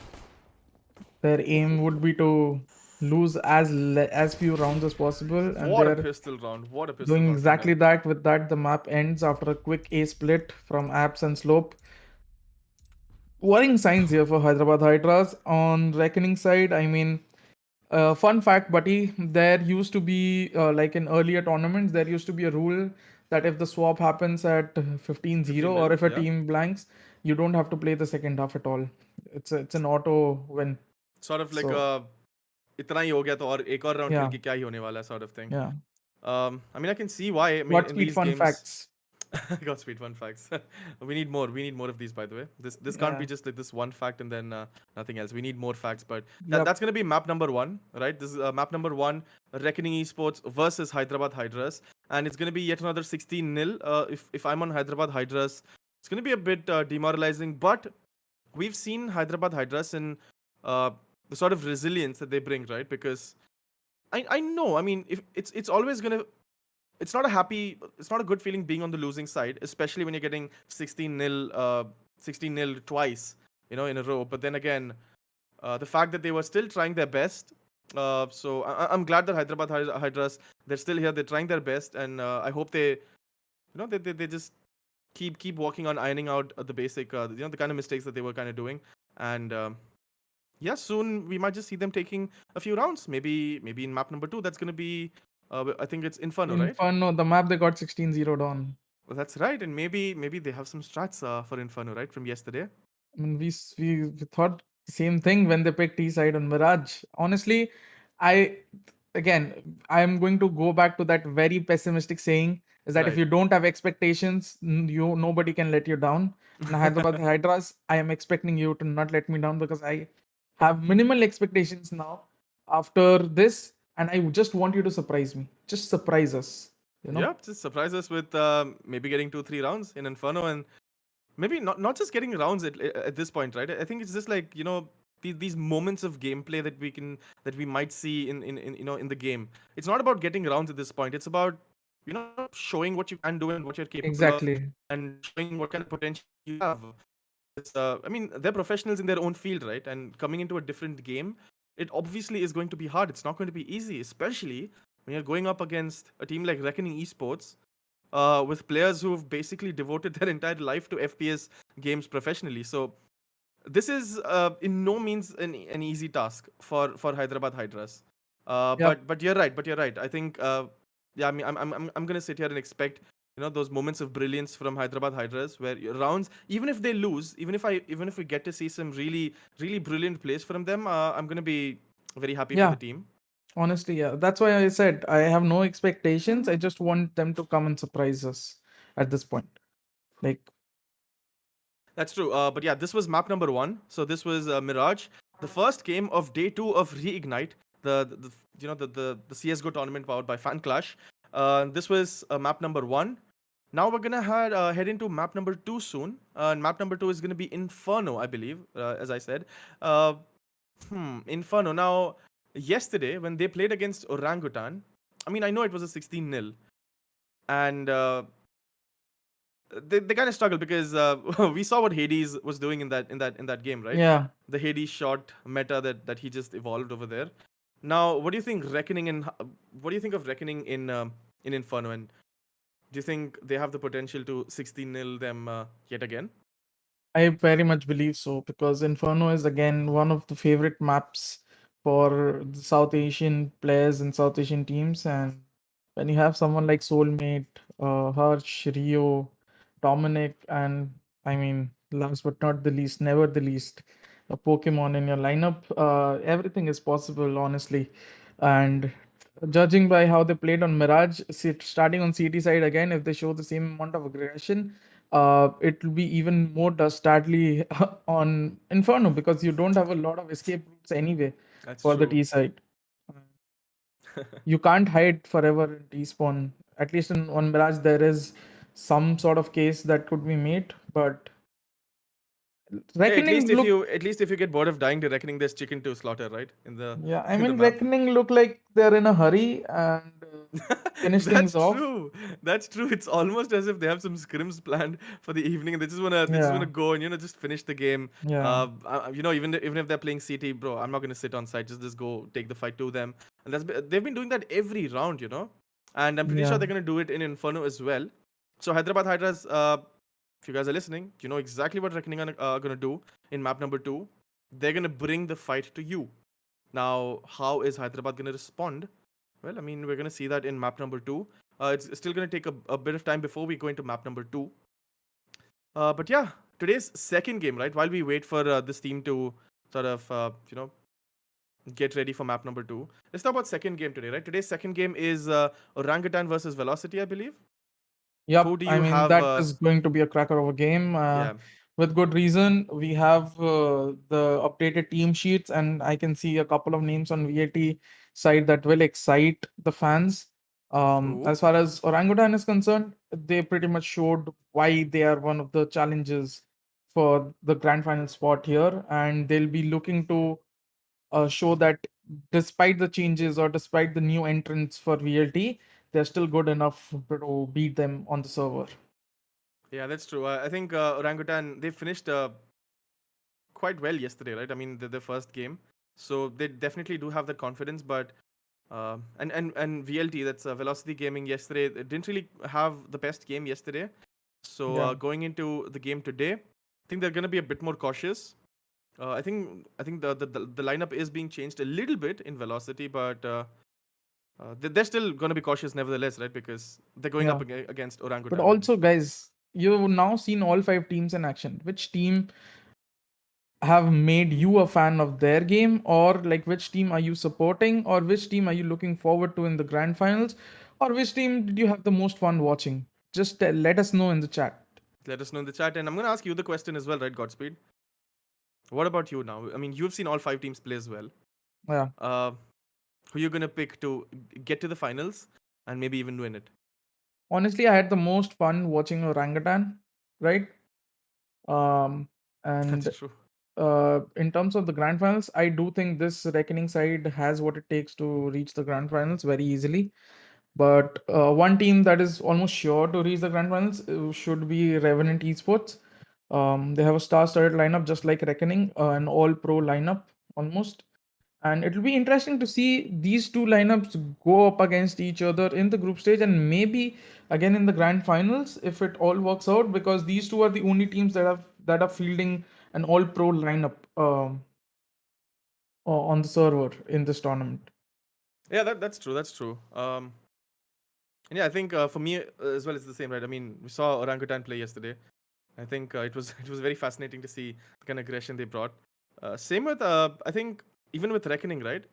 Their aim would be to lose as few rounds as possible, and What a they're pistol round. What a pistol doing round from exactly them. that. With that, the map ends after a quick A split from Apps and Slope. Worrying signs here for Hyderabad Hydras. On Reckoning side, I mean, fun fact, buddy, there used to be, like in earlier tournaments, there used to be a rule that if the swap happens at 15-0 or 15-0, if a yeah. team blanks, you don't have to play the second half at all. It's an auto win. Sort of like So, इतना ही हो गया तो और एक और round खेल yeah, के क्या ही होने वाला है sort of thing. yeah. I mean, I can see why. I mean, What in speed these fun games, facts? Godspeed fun facts. We need more. We need more of these, by the way. This can't Yeah. be just like this one fact and then nothing else. We need more facts. But Yep. that's gonna be map number 1, right? This is map number 1, Reckoning Esports versus Hyderabad Hydras, and it's gonna be yet another 16-0. If I'm on Hyderabad Hydras, it's gonna be a bit demoralizing. But we've seen Hyderabad Hydras in the sort of resilience that they bring, right? Because I know. I mean, if it's always gonna, it's not a good feeling being on the losing side, especially when you're getting 16-0 twice, in a row. But then again, the fact that they were still trying their best. So I'm glad that Hyderabad Hydras, they're still here. They're trying their best, and I hope they just keep working on ironing out the basic, the kind of mistakes that they were kind of doing, and. Yeah, soon we might just see them taking a few rounds. Maybe in map number 2, that's gonna be, I think it's Inferno, right? Inferno, the map they got 16-0 on. Well, that's right, and maybe they have some strats for Inferno, right, from yesterday. I mean, we thought the same thing when they picked T side on Mirage. Honestly, I I'm going to go back to that very pessimistic saying is that if Right. you don't have expectations, nobody can let you down. And Hyderabad Hydras, I am expecting you to not let me down because I have minimal expectations now after this, and I just want you to surprise me. Just surprise us. you know. Yeah, just surprise us with maybe getting 2-3 rounds in Inferno, and maybe not just getting rounds at this point, right? I think it's just like, these moments of gameplay that we might see in in the game. It's not about getting rounds at this point. It's about showing what you can do and what you're capable of, Exactly. and showing what kind of potential you have. Because I mean, they're professionals in their own field, right? And coming into a different game, it obviously is going to be hard. It's not going to be easy, especially when you're going up against a team like Reckoning Esports, with players who've basically devoted their entire life to FPS games professionally. So this is in no means an easy task for Hyderabad Hydras. Yep. But you're right. But you're right. I think yeah. I mean, I'm gonna sit here and expect those moments of brilliance from Hyderabad Hydras, where rounds, even if they lose, even if we get to see some really brilliant plays from them, I'm gonna be very happy for the Yeah. team. Honestly, yeah. That's why I said I have no expectations. I just want them to come and surprise us at this point. Like, That's true. But yeah, this was map number 1. So this was Mirage, the first game of day 2 of Reignite, the the CSGO tournament powered by FanClash. This was map number 1. Now we're gonna head into map number 2 soon. And map number 2 is gonna be Inferno, I believe, as I said. Uh, Inferno. Now, yesterday when they played against Orangutan, I mean, I know it was a 16-0, and they kind of struggled because we saw what Hades was doing in that game, right? yeah, The Hades shot meta that he just evolved over there. Now, what do you think Reckoning in what do you think of Reckoning in Inferno, and do you think they have the potential to 16-0 them yet again? I very much believe so because Inferno is again one of the favorite maps for the South Asian players and South Asian teams. And when you have someone like Soulmate, Harsh, Rio, Dominic, and I mean, last but not the least, never the least, a Pokemon in your lineup, everything is possible, honestly. And judging by how they played on Mirage, starting on CT side again, if they show the same amount of aggression, it will be even more dastardly on Inferno because you don't have a lot of escape routes anyway That's for the true. T side. You can't hide forever in T spawn. At least in on Mirage, there is some sort of case that could be made, but Hey, at least Reckoning if look, you get bored of dying to Reckoning, there's chicken to slaughter, right? In the yeah, I in the mean, map. Reckoning look like they're in a hurry and finish That's things off. true. That's true. It's almost as if they have some scrims planned for the evening, and they just wanna Yeah, go and just finish the game. yeah, Even if they're playing CT, bro, I'm not gonna sit on site. Just go take the fight to them, and they've been doing that every round. And I'm pretty sure yeah. they're gonna do it in Inferno as well. So Hyderabad Hydras, if you guys are listening, you know exactly what Reckoning are gonna do in map number 2. They're gonna bring the fight to you. Now, how is Hyderabad gonna respond? Well, I mean, we're going to see that in map number 2. It's still going to take a bit of time before we go into map number 2. But yeah, today's second game, right? While we wait for this team to sort of, get ready for map number 2, let's talk about second game today, right? Today's second game is Orangutan versus Velocity, I believe. Who Yep, do I you mean have? that is going to be a cracker of a game. Yeah. With good reason. We have the updated team sheets, and I can see a couple of names on VAT side that will excite the fans. Ooh. As far as Orangutan is concerned, they pretty much showed why they are one of the challenges for the grand final spot here, and they'll be looking to show that despite the changes or despite the new entrants for VLT, they're still good enough to beat them on the server. Yeah, that's true. I think Orangutan, they finished quite well yesterday, right? I mean, the first game. So they definitely do have that confidence, but and VLT, that's Velocity Gaming yesterday. It didn't really have the best game yesterday. So Yeah, going into the game today, I think they're going to be a bit more cautious. I think the lineup is being changed a little bit in Velocity, but they're still going to be cautious nevertheless, right? Because they're going up yeah. against But Orangutan. also, guys, you've now seen all five teams in action. Which team have made you a fan of their game, or like which team are you supporting, or which team are you looking forward to in the grand finals, or which team did you have the most fun watching? Just let us know in the chat. Let us know in the chat, and I'm going to ask you the question as well, right, Godspeed? What about you now? I mean, you've seen all five teams play as well. Yeah. Uh, who you going to pick to get to the finals and maybe even win it? Honestly, I had the most fun watching Orangutan, right? Um, That's and true. in terms of the grand finals, I do think this Reckoning side has what it takes to reach the grand finals very easily. But one team that is almost sure to reach the grand finals should be Revenant Esports. They have a star-studded lineup just like Reckoning, an all-pro lineup almost. And it'll be interesting to see these two lineups go up against each other in the group stage and maybe again in the grand finals if it all works out, because these two are the only teams that are fielding an all-pro lineup on the server in this tournament. Yeah, that's true. That's true. And yeah, I think for me as well, it's the same, right? I mean, we saw Orangutan play yesterday. I think it was it was very fascinating to see the kind of aggression they brought. Same with I think even with Reckoning, right?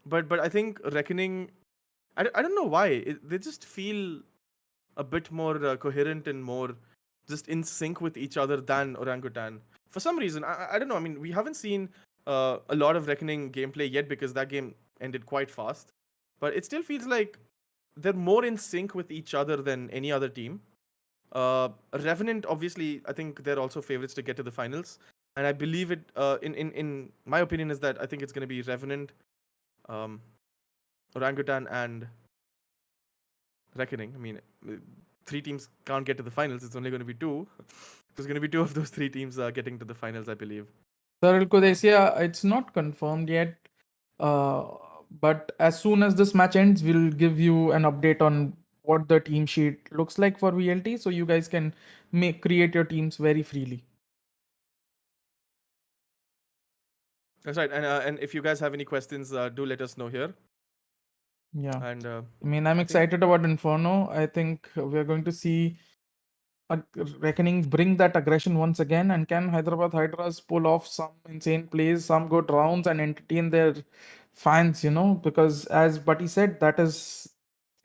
But I think Reckoning, I don't know why they just feel a bit more coherent and more just in sync with each other than Orangutan. For some reason, I don't know. I mean, we haven't seen a lot of Reckoning gameplay yet because that game ended quite fast. But it still feels like they're more in sync with each other than any other team. Revenant, obviously, I think they're also favorites to get to the finals, and I believe it. In my opinion, is that I think it's going to be Revenant, um, Orangutan, and Reckoning. I mean, three teams can't get to the finals. It's only going to be two. There's going to be two of those three teams getting to the finals, I believe. Sir Kodesia, it's not confirmed yet, uh, but as soon as this match ends, we'll give you an update on what the team sheet looks like for VLT, so you guys can create your teams very freely. That's right. And if you guys have any questions, do let us know here. Yeah, And I mean, I'm I think excited about Inferno. I think we're going to see a Reckoning bring that aggression once again, and can Hyderabad Hydras pull off some insane plays, some good rounds, and entertain their fans? Because as Buddy said, that is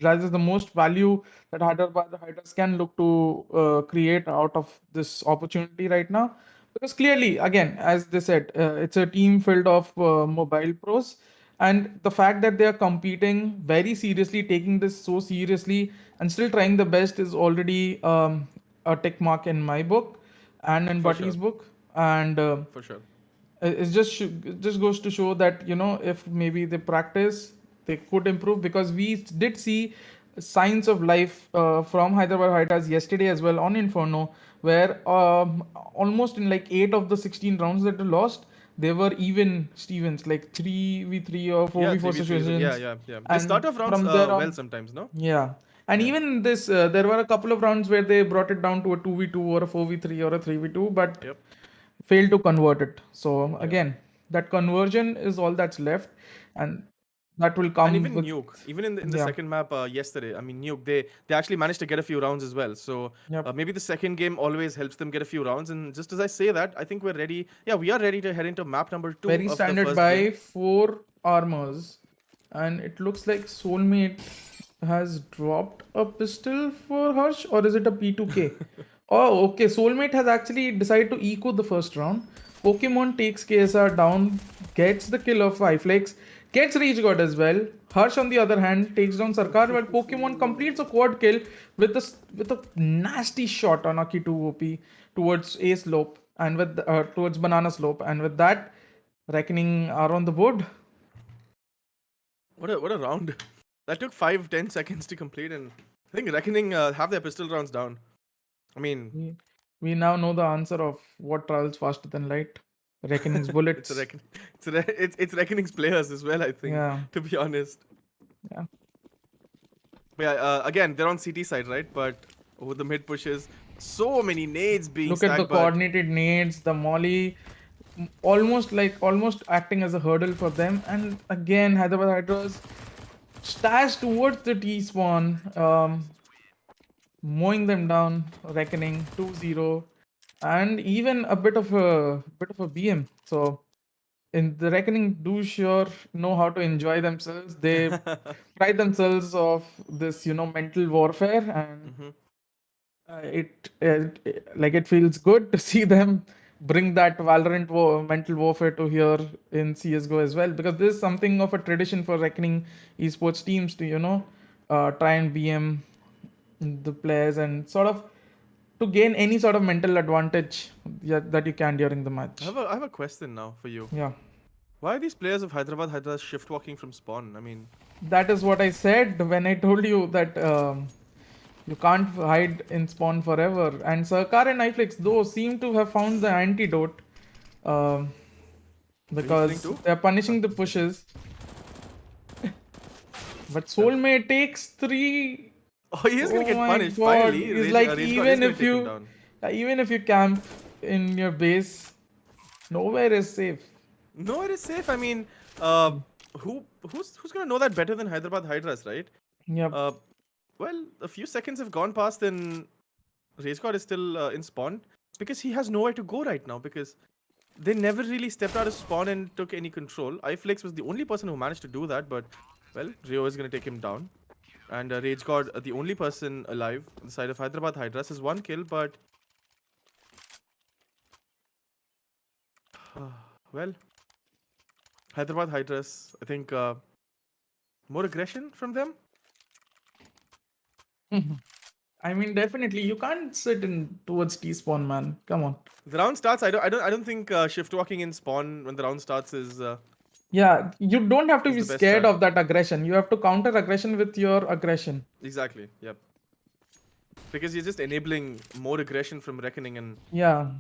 the most value that Hyderabad Hydras can look to create out of this opportunity right now. Because clearly, again, as they said, it's a team filled of mobile pros, and the fact that they are competing very seriously, taking this so seriously, and still trying the best is already a tick mark in my book and in for sure, Buddy's book. And for sure. it just goes to show that if maybe they practice, they could improve, because we did see signs of life from Hyderabad Hydras yesterday as well on Inferno, where almost in like 8 of the 16 rounds that they lost, they were even Stevens, like 3v3 or Yeah, 4v4 3v3s. Yeah, situations. yeah, yeah. They start And off rounds from there well on, sometimes, no? yeah. And Yeah. even this, there were a couple of rounds where they brought it down to a 2v2 or a 4v3 or a 3v2, but Yep. failed to convert it. So Yep. again, that conversion is all that's left, and that will And come even with, Nuke, even in the yeah, second map yesterday, I mean Nuke, they actually managed to get a few rounds as well. So yep. maybe the second game always helps them get a few rounds. And just as I say that, I think we're ready. Yeah, we are ready to head into map number two Very of the standard first game. by 4 armors, and it looks like Soulmate has dropped a pistol for Harsh, or is it a P2K? Oh, okay. Soulmate has actually decided to eco the first round. Pokemon takes KSR down, gets the kill of Iflex, gets Rage God as well. Harsh, on the other hand, takes down Sarkar, while Pokemon completes a quad kill with a nasty shot on Aki 2 OP towards A slope and towards Banana slope, and with that, Reckoning are on the board. What a round! That took 5-10 seconds to complete, and I think Reckoning have their pistol rounds down. I mean, We now know the answer of what travels faster than light. Reckoning's it's a bullets. reckon, it's Reckoning's players as well. I think, Yeah, to be honest. yeah. But yeah, again, they're on CT side, right? But with the mid pushes, so many nades being Look at the stacked, but coordinated nades, the molly, almost acting as a hurdle for them. And again, Hyderabad Hydras stashed towards the T spawn, mowing them down, Reckoning 2-0, and even a bit of a BM. So in the Reckoning, do sure know how to enjoy themselves. They pride themselves of this mental warfare, and Mhm. it feels good to see them bring that Valorant mental warfare to here in CSGO as well, because this is something of a tradition for Reckoning esports teams to try and BM the players and sort of to gain any sort of mental advantage that you can during the match. I have a question now for you. Yeah, Why are these players of Hyderabad Hydras shift walking from spawn? I mean, that is what I said when I told you that you can't hide in spawn forever. And Sarkar and iFlix though seem to have found the antidote um, are you killing because too? they're punishing the pushes. But Soulmate takes 3. Oh, he is gonna Oh get my punished. god! Finally, It's like Rage God is gonna take him down. even if you camp in your base, nowhere is safe. No, it is safe. I mean, who's gonna know that better than Hyderabad Hydras, right? Yep. Uh, well, a few seconds have gone past, and Rage God is still in spawn because he has nowhere to go right now because they never really stepped out of spawn and took any control. iFlix was the only person who managed to do that, but well, Rio is gonna take him down. And Rage God, the only person alive on the side of Hyderabad Hydras, is 1 kill, but well, Hyderabad Hydras, I think more aggression from them. I mean, definitely you can't sit in towards T spawn, man. Come on. The round starts. I don't think shift walking in spawn when the round starts is Yeah, you don't have to be the best scared strat. of that aggression. You have to counter aggression with your aggression. Exactly. Yep. Because you're just enabling more aggression from Reckoning, and Yeah.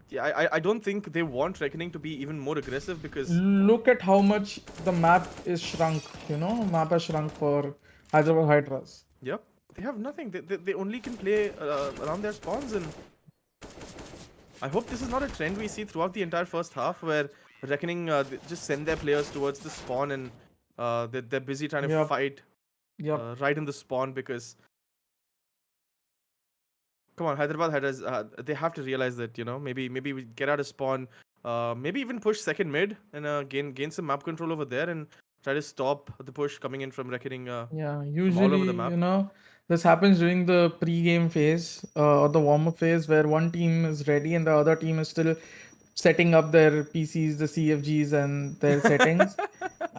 yeah, I don't think they want Reckoning to be even more aggressive because Look at how much the map is shrunk. Map has shrunk for Hyderabad Hydras. yep, they have nothing. They only can play around their spawns, and I hope this is not a trend we see throughout the entire first half where Reckoning they just send their players towards the spawn and they're busy trying to Yep. fight Yep. right in the spawn because come on, Hyderabad Hydras, they have to realize that maybe we get out of spawn, maybe even push second mid and gain some map control over there and try to stop the push coming in from Reckoning Yeah, from all over the usually, map. this happens during the pre-game phase or the warm-up phase where one team is ready and the other team is still setting up their PCs, the CFGs and their settings.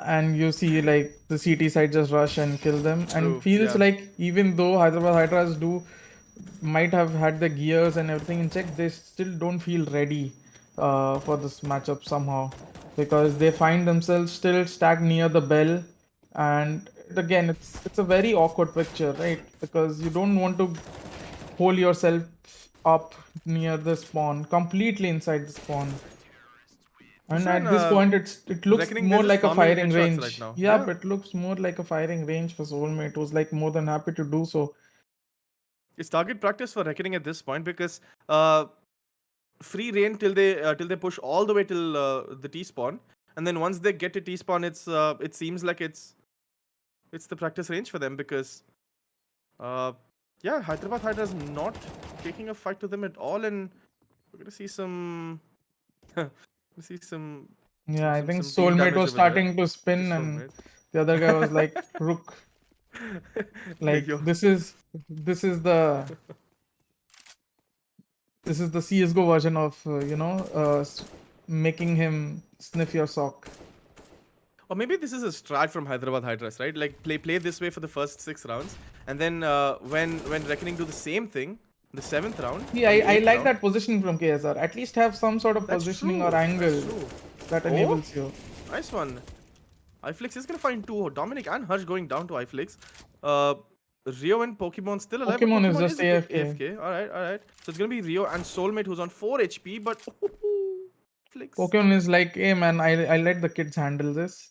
And you see like the CT side just rush and kill them. And True. feels Yeah. like even though Hyderabad Hydras might have had the gears and everything in check, they still don't feel ready for this matchup somehow because they find themselves still stacked near the bell, and again it's a very awkward picture, right? Because you don't want to hold yourself up near the spawn, completely inside the spawn. And Sure, at this point, it looks Reckoning, they're more just like a farming firing headshots range. right now. Yeah, but it looks more like a firing range for Soulmate, who's like more than happy to do so. It's target practice for Reckoning at this point because free reign till they push all the way till the T spawn, and then once they get to T spawn, it seems like it's the practice range for them because yeah, Hyderabad Hydra is not taking a fight to them at all, and we're gonna see some see some Yeah, I think some team Soulmate damage was over there. starting to spin, To and Soulmate. the other guy was like, "Rook, like Yo. this is the CS:GO version of making him sniff your sock." Or maybe this is a strat from Hyderabad Hydras, right? Like play this way for the first 6 rounds, and then when Reckoning do the same thing in the 7th round. See, or the I 8th like round, that positioning from KSR. At least have some sort of That's positioning true. or angle That's true. that Oh, enables you. nice one. iFlix is gonna find 2. Dominic and Harsh going down to iFlix. Rio and Pokemon still alive, but Pokemon is Pokemon just is AFK. AFK. Alright. So it's gonna be Rio and Soulmate who's on 4 HP, but Flix. Pokemon is like, hey man, I let the kids handle this.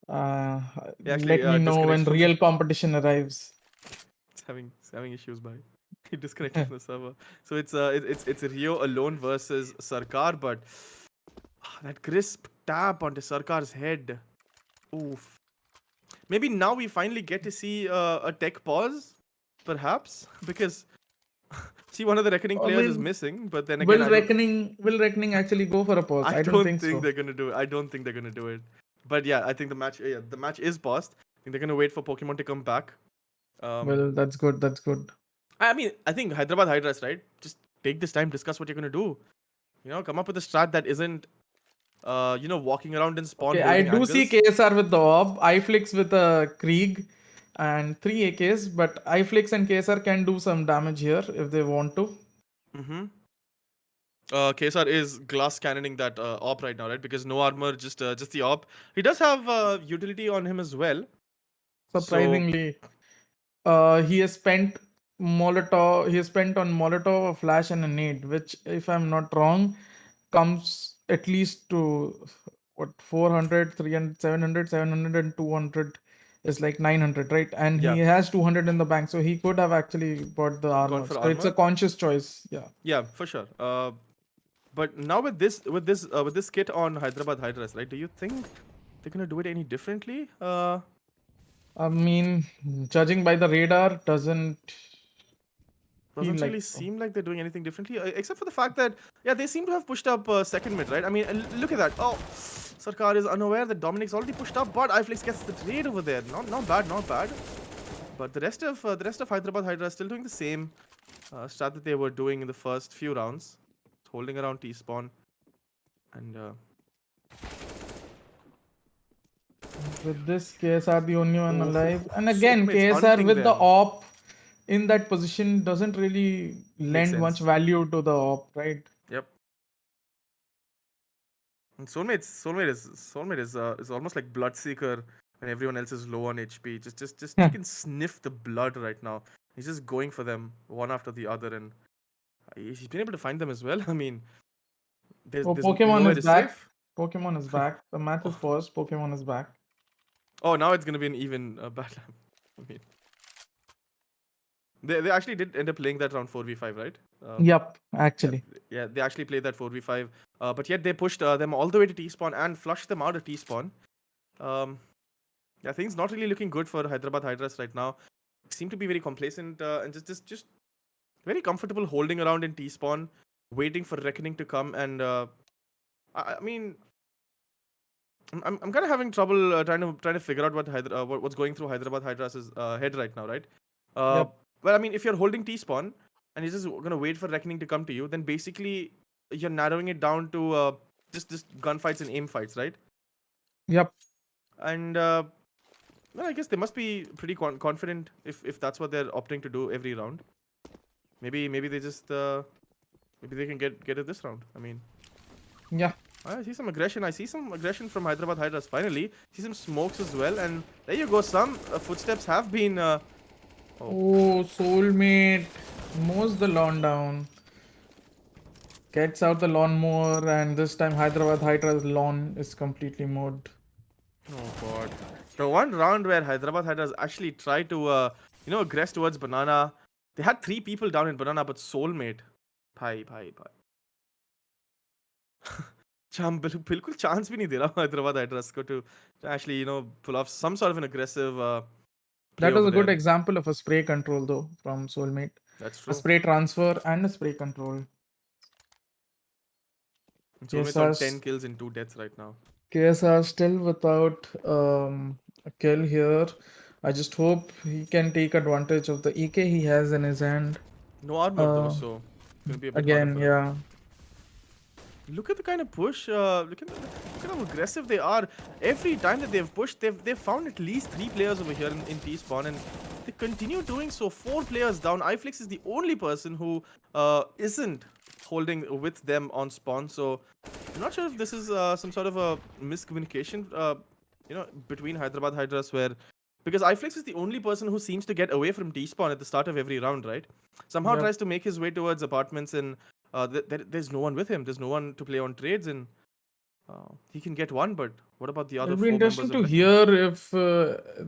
He actually Let me know disconnects when from real competition arrives. it's having issues by he disconnected from the server. So it's Rio alone versus Sarkar, but that crisp tap onto Sarkar's head. Oof. Maybe now we finally get to see a tech pause, perhaps, because see one of the Reckoning I players is mean, missing, but then again will Reckoning actually go for a pause? I I don't don't think think so. they're gonna do it. I don't think they're gonna do it. But yeah, I think the match is paused. I think they're gonna wait for Pokemon to come back. Well, that's good. That's good. I mean, I think Hyderabad Hydras, right? Just take this time, discuss what you're gonna do. Come up with a strat that isn't, walking around in spawn Okay, I holding do see angles. KSR with the orb, iFlix with a Krieg, and 3 AKs, but iFlix and KSR can do some damage here if they want to. Mm-hmm. KSR is glass cannoning that op right now, right? Because no armor, just the op. He does have utility on him as well. So Surprisingly, he has spent Molotov. He has spent on Molotov, a flash, and a nade, which, if I'm not wrong, comes at least to what 400, 300, 700, 700, and 200 is like 900, right? And yeah, he has 200 in the bank, so he could have actually bought the gone armor. for So it's a armor. conscious choice. Yeah. Yeah, for sure. But now with this kit on Hyderabad Hydras, right? Do you think they're gonna do it any differently? I mean, judging by the radar, doesn't feel Doesn't like really so. seem like they're doing anything differently, except for the fact that yeah, they seem to have pushed up second mid, right? I mean, look at that. Oh, Sarkar is unaware that Dominic's already pushed up, but iFlix gets the trade over there. Not bad, not bad. But the rest of Hyderabad Hydra is still doing the same strat that they were doing in the first few rounds, holding around T spawn, and With this, KSR the only one oh, alive. And again, Soulmates KSR hunting with the them. op in that position doesn't really Makes lend much sense. value to the op, right? Yep. And Soulmate is almost like Bloodseeker when everyone else is low on HP. Just you can sniff the blood right now. He's just going for them one after the other, and he's been able to find them as well. I mean, Oh, there's Pokemon nowhere is to back. safe. Pokemon is back. The match is Oh, paused. Pokemon is back. oh, now it's gonna be an even battle. I mean, they actually did end up playing that round 4v5, right? Yup, Yeah, actually. yeah, they actually played that 4v5, but yet they pushed them all the way to T spawn and flushed them out of T spawn. Um, yeah, things not really looking good for Hyderabad Hydras right now. Seem to be very complacent and just very comfortable holding around in T spawn, waiting for Reckoning to come. And I mean, I'm kind of having trouble trying to figure out what's going through Hyderabad Hydras' head right now, right? Uh, Yep. well, I mean, if you're holding T spawn and you're just gonna wait for Reckoning to come to you, then basically you're narrowing it down to just gunfights and aim fights, right? Yep. And well, I guess they must be pretty confident if that's what they're opting to do every round. Maybe they just maybe they can get it this round. I mean, Yeah. I see some aggression. I see some aggression from Hyderabad Hydras. Finally, see some smokes as well, and there you go. Some footsteps have been. Oh, Oh, soulmate mows the lawn down. Gets out the lawnmower, and this time Hyderabad Hydra's lawn is completely mowed. oh God! The one round where Hyderabad Hydras actually tried to aggress towards Banana. They had 3 people down in Banana, but Soulmate, bhai. चाम बिल्कुल chance भी नहीं दे रहा Hyderabad hydrous को to actually pull off some sort of an aggressive play That was over a good there. example of a spray control, though, from Soulmate. That's A true. spray transfer and a spray control. And Soulmate's on KSR, 10 kills and 2 deaths right now. KSR still without a kill here. I just hope he can take advantage of the EK he has in his hand. No armor though, Uh, so it's gonna be a bit harder Again, for him. yeah. Look at the kind of push. Look at how aggressive they are. Every time that they've pushed, they've found at least 3 players over here in T spawn, and they continue doing so. 4 players down. iFlix is the only person who isn't holding with them on spawn. So I'm not sure if this is some sort of a miscommunication, between Hyderabad Hydras, where because iFlix is the only person who seems to get away from T spawn at the start of every round, right? Somehow Yep. tries to make his way towards apartments, and there's no one with him. There's no one to play on trades, and he can get one. But what about the other It'll be 4 interesting members to of Reckoning? hear if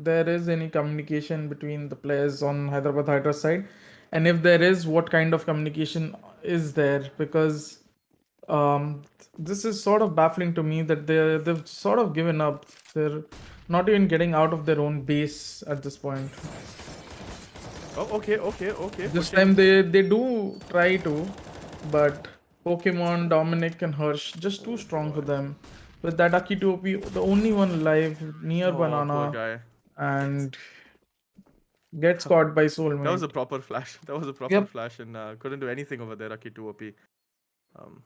there is any communication between the players on Hyderabad Hydra side, and if there is, what kind of communication is there? Because this is sort of baffling to me that they've sort of given up. They're not even getting out of their own base at this point. Oh, okay. This Pushing. time they do try to, but Pokemon, Dominic, and Hirsch just too Oh strong for boy. them. With that Akitopi, the only one alive near Oh, poor Banana, guy. and gets caught by That was Soulmate. a proper flash. That was a proper Yep. flash, and couldn't do anything over there. Aki 2 OP. Um,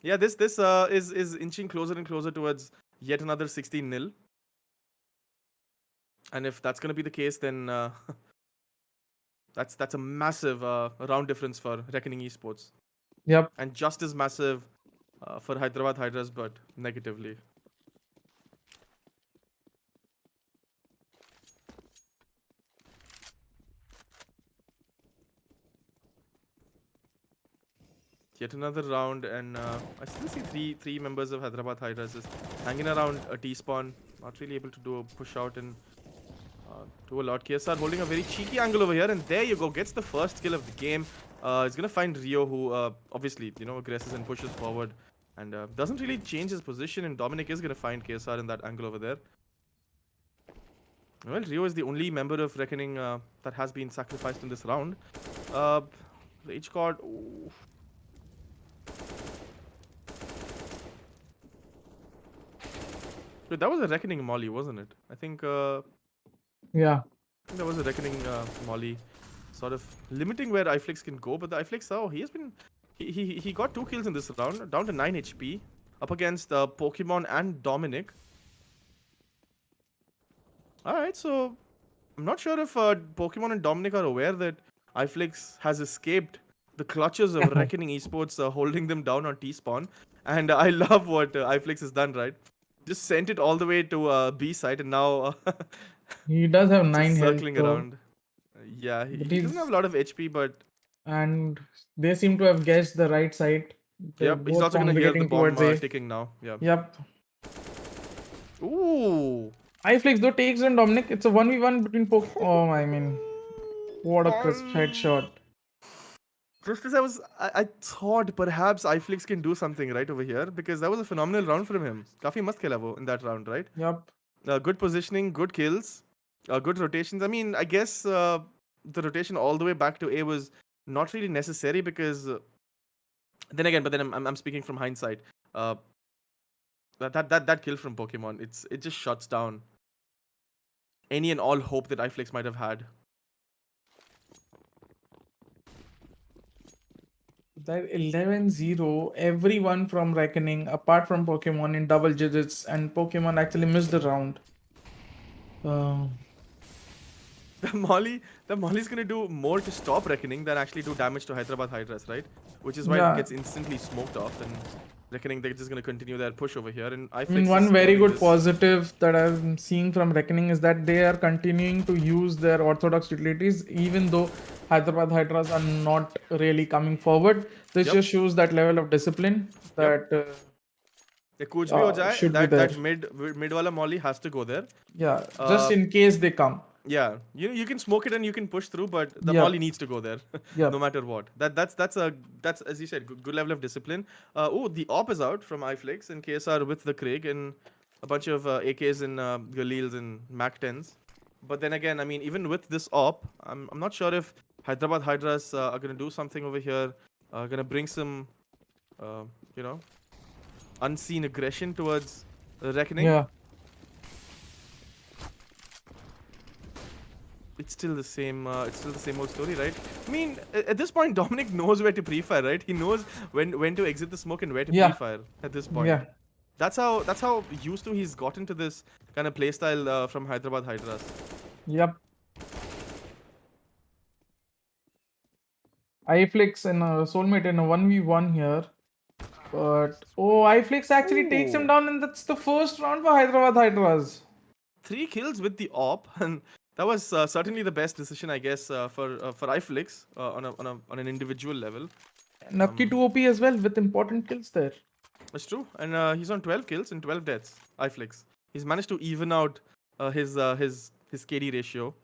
yeah, this is inching closer and closer towards yet another 16-0. And if that's gonna be the case, then that's a massive round difference for Reckoning Esports, Yep. and just as massive for Hyderabad Hydras, but negatively. Yet another round, and I still see three members of Hyderabad Hydras just hanging around a T-spawn, not really able to do a push out and do a lot. KSR holding a very cheeky angle over here, and there you go, gets the first kill of the game. He's gonna find Rio, who obviously, you know, aggresses and pushes forward, and doesn't really change his position, and Dominic is gonna find KSR in that angle over there. Well, Rio is the only member of Reckoning that has been sacrificed in this round. Rage God. Ooh. Wait, that was a Reckoning Molly, wasn't it? I think Yeah. that was a Reckoning Molly, sort of limiting where iFlix can go. But the iFlix, oh, he has been, he got 2 kills in this round, down to 9 HP, up against Pokemon and Dominic. Alright, so I'm not sure if Pokemon and Dominic are aware that iFlix has escaped the clutches of Reckoning Esports, holding them down on T-spawn. And I love what iFlix has done, right? Just sent it all the way to B side, and now He does have just 9 health circling though, around. Yeah, he but doesn't he's have a lot of HP, but and they seem to have guessed the right side. They're yep, he's both also gonna hear the congregating bomb towards A. ticking now. Yeah. Yep. Ooh. iFlix though takes on Dominic. It's a 1v1 between Oh, I mean, what a crisp headshot. Just as I thought perhaps iFlix can do something right over here, because that was a phenomenal round from him. Kafi must खेला वो in that round, right? Yep. Good positioning, good kills, good rotations. I mean, I guess the rotation all the way back to A was not really necessary, because then again, but then I'm speaking from hindsight. That kill from Pokemon, it just shuts down any and all hope that iFlix might have had. That 11-0, everyone from Reckoning, apart from Pokemon, in double digits, and Pokemon actually missed the round. The Molly's gonna do more to stop Reckoning than actually do damage to Hyderabad Hydras, right? Which is why Yeah. it gets instantly smoked off, and Reckoning, they're just gonna continue their push over here. And I mean, one very good positive that I'm seeing from Reckoning is that they are continuing to use their orthodox utilities, even though Hyderabad Hydras are not really coming forward. This Yep. just shows that level of discipline that The kuch bhi ho jaye, should be that there. mid wala Molly has to go there. Yeah, just in case they come. Yeah, you can smoke it and you can push through, but the Yep. Molly needs to go there, Yep. no matter what. That's as you said, good level of discipline. Oh, the op is out from iFlix and KSR with the Craig and a bunch of AKs and Galils and Mac 10s. But then again, I mean, even with this op, I'm not sure if Hyderabad Hydras are gonna do something over here, gonna bring some, you know, unseen aggression towards Reckoning. Yeah. It's still the same. It's still the same old story, right? I mean, at this point, Dominic knows where to pre-fire, right? He knows when to exit the smoke and where to pre-fire. At this point, Yeah. that's how used to he's gotten to this kind of playstyle from Hyderabad Hydras. Yep. iFlix and Soulmate in a 1v1 here. But iFlix actually takes him down, and that's the first round for Hyderabad Hydras. 3 kills with the op, and that was certainly the best decision, I guess, for iFlix on an individual level. And up 2 OP as well with important kills there. That's true, and he's on 12 kills and 12 deaths. iFlix. He's managed to even out his KD ratio,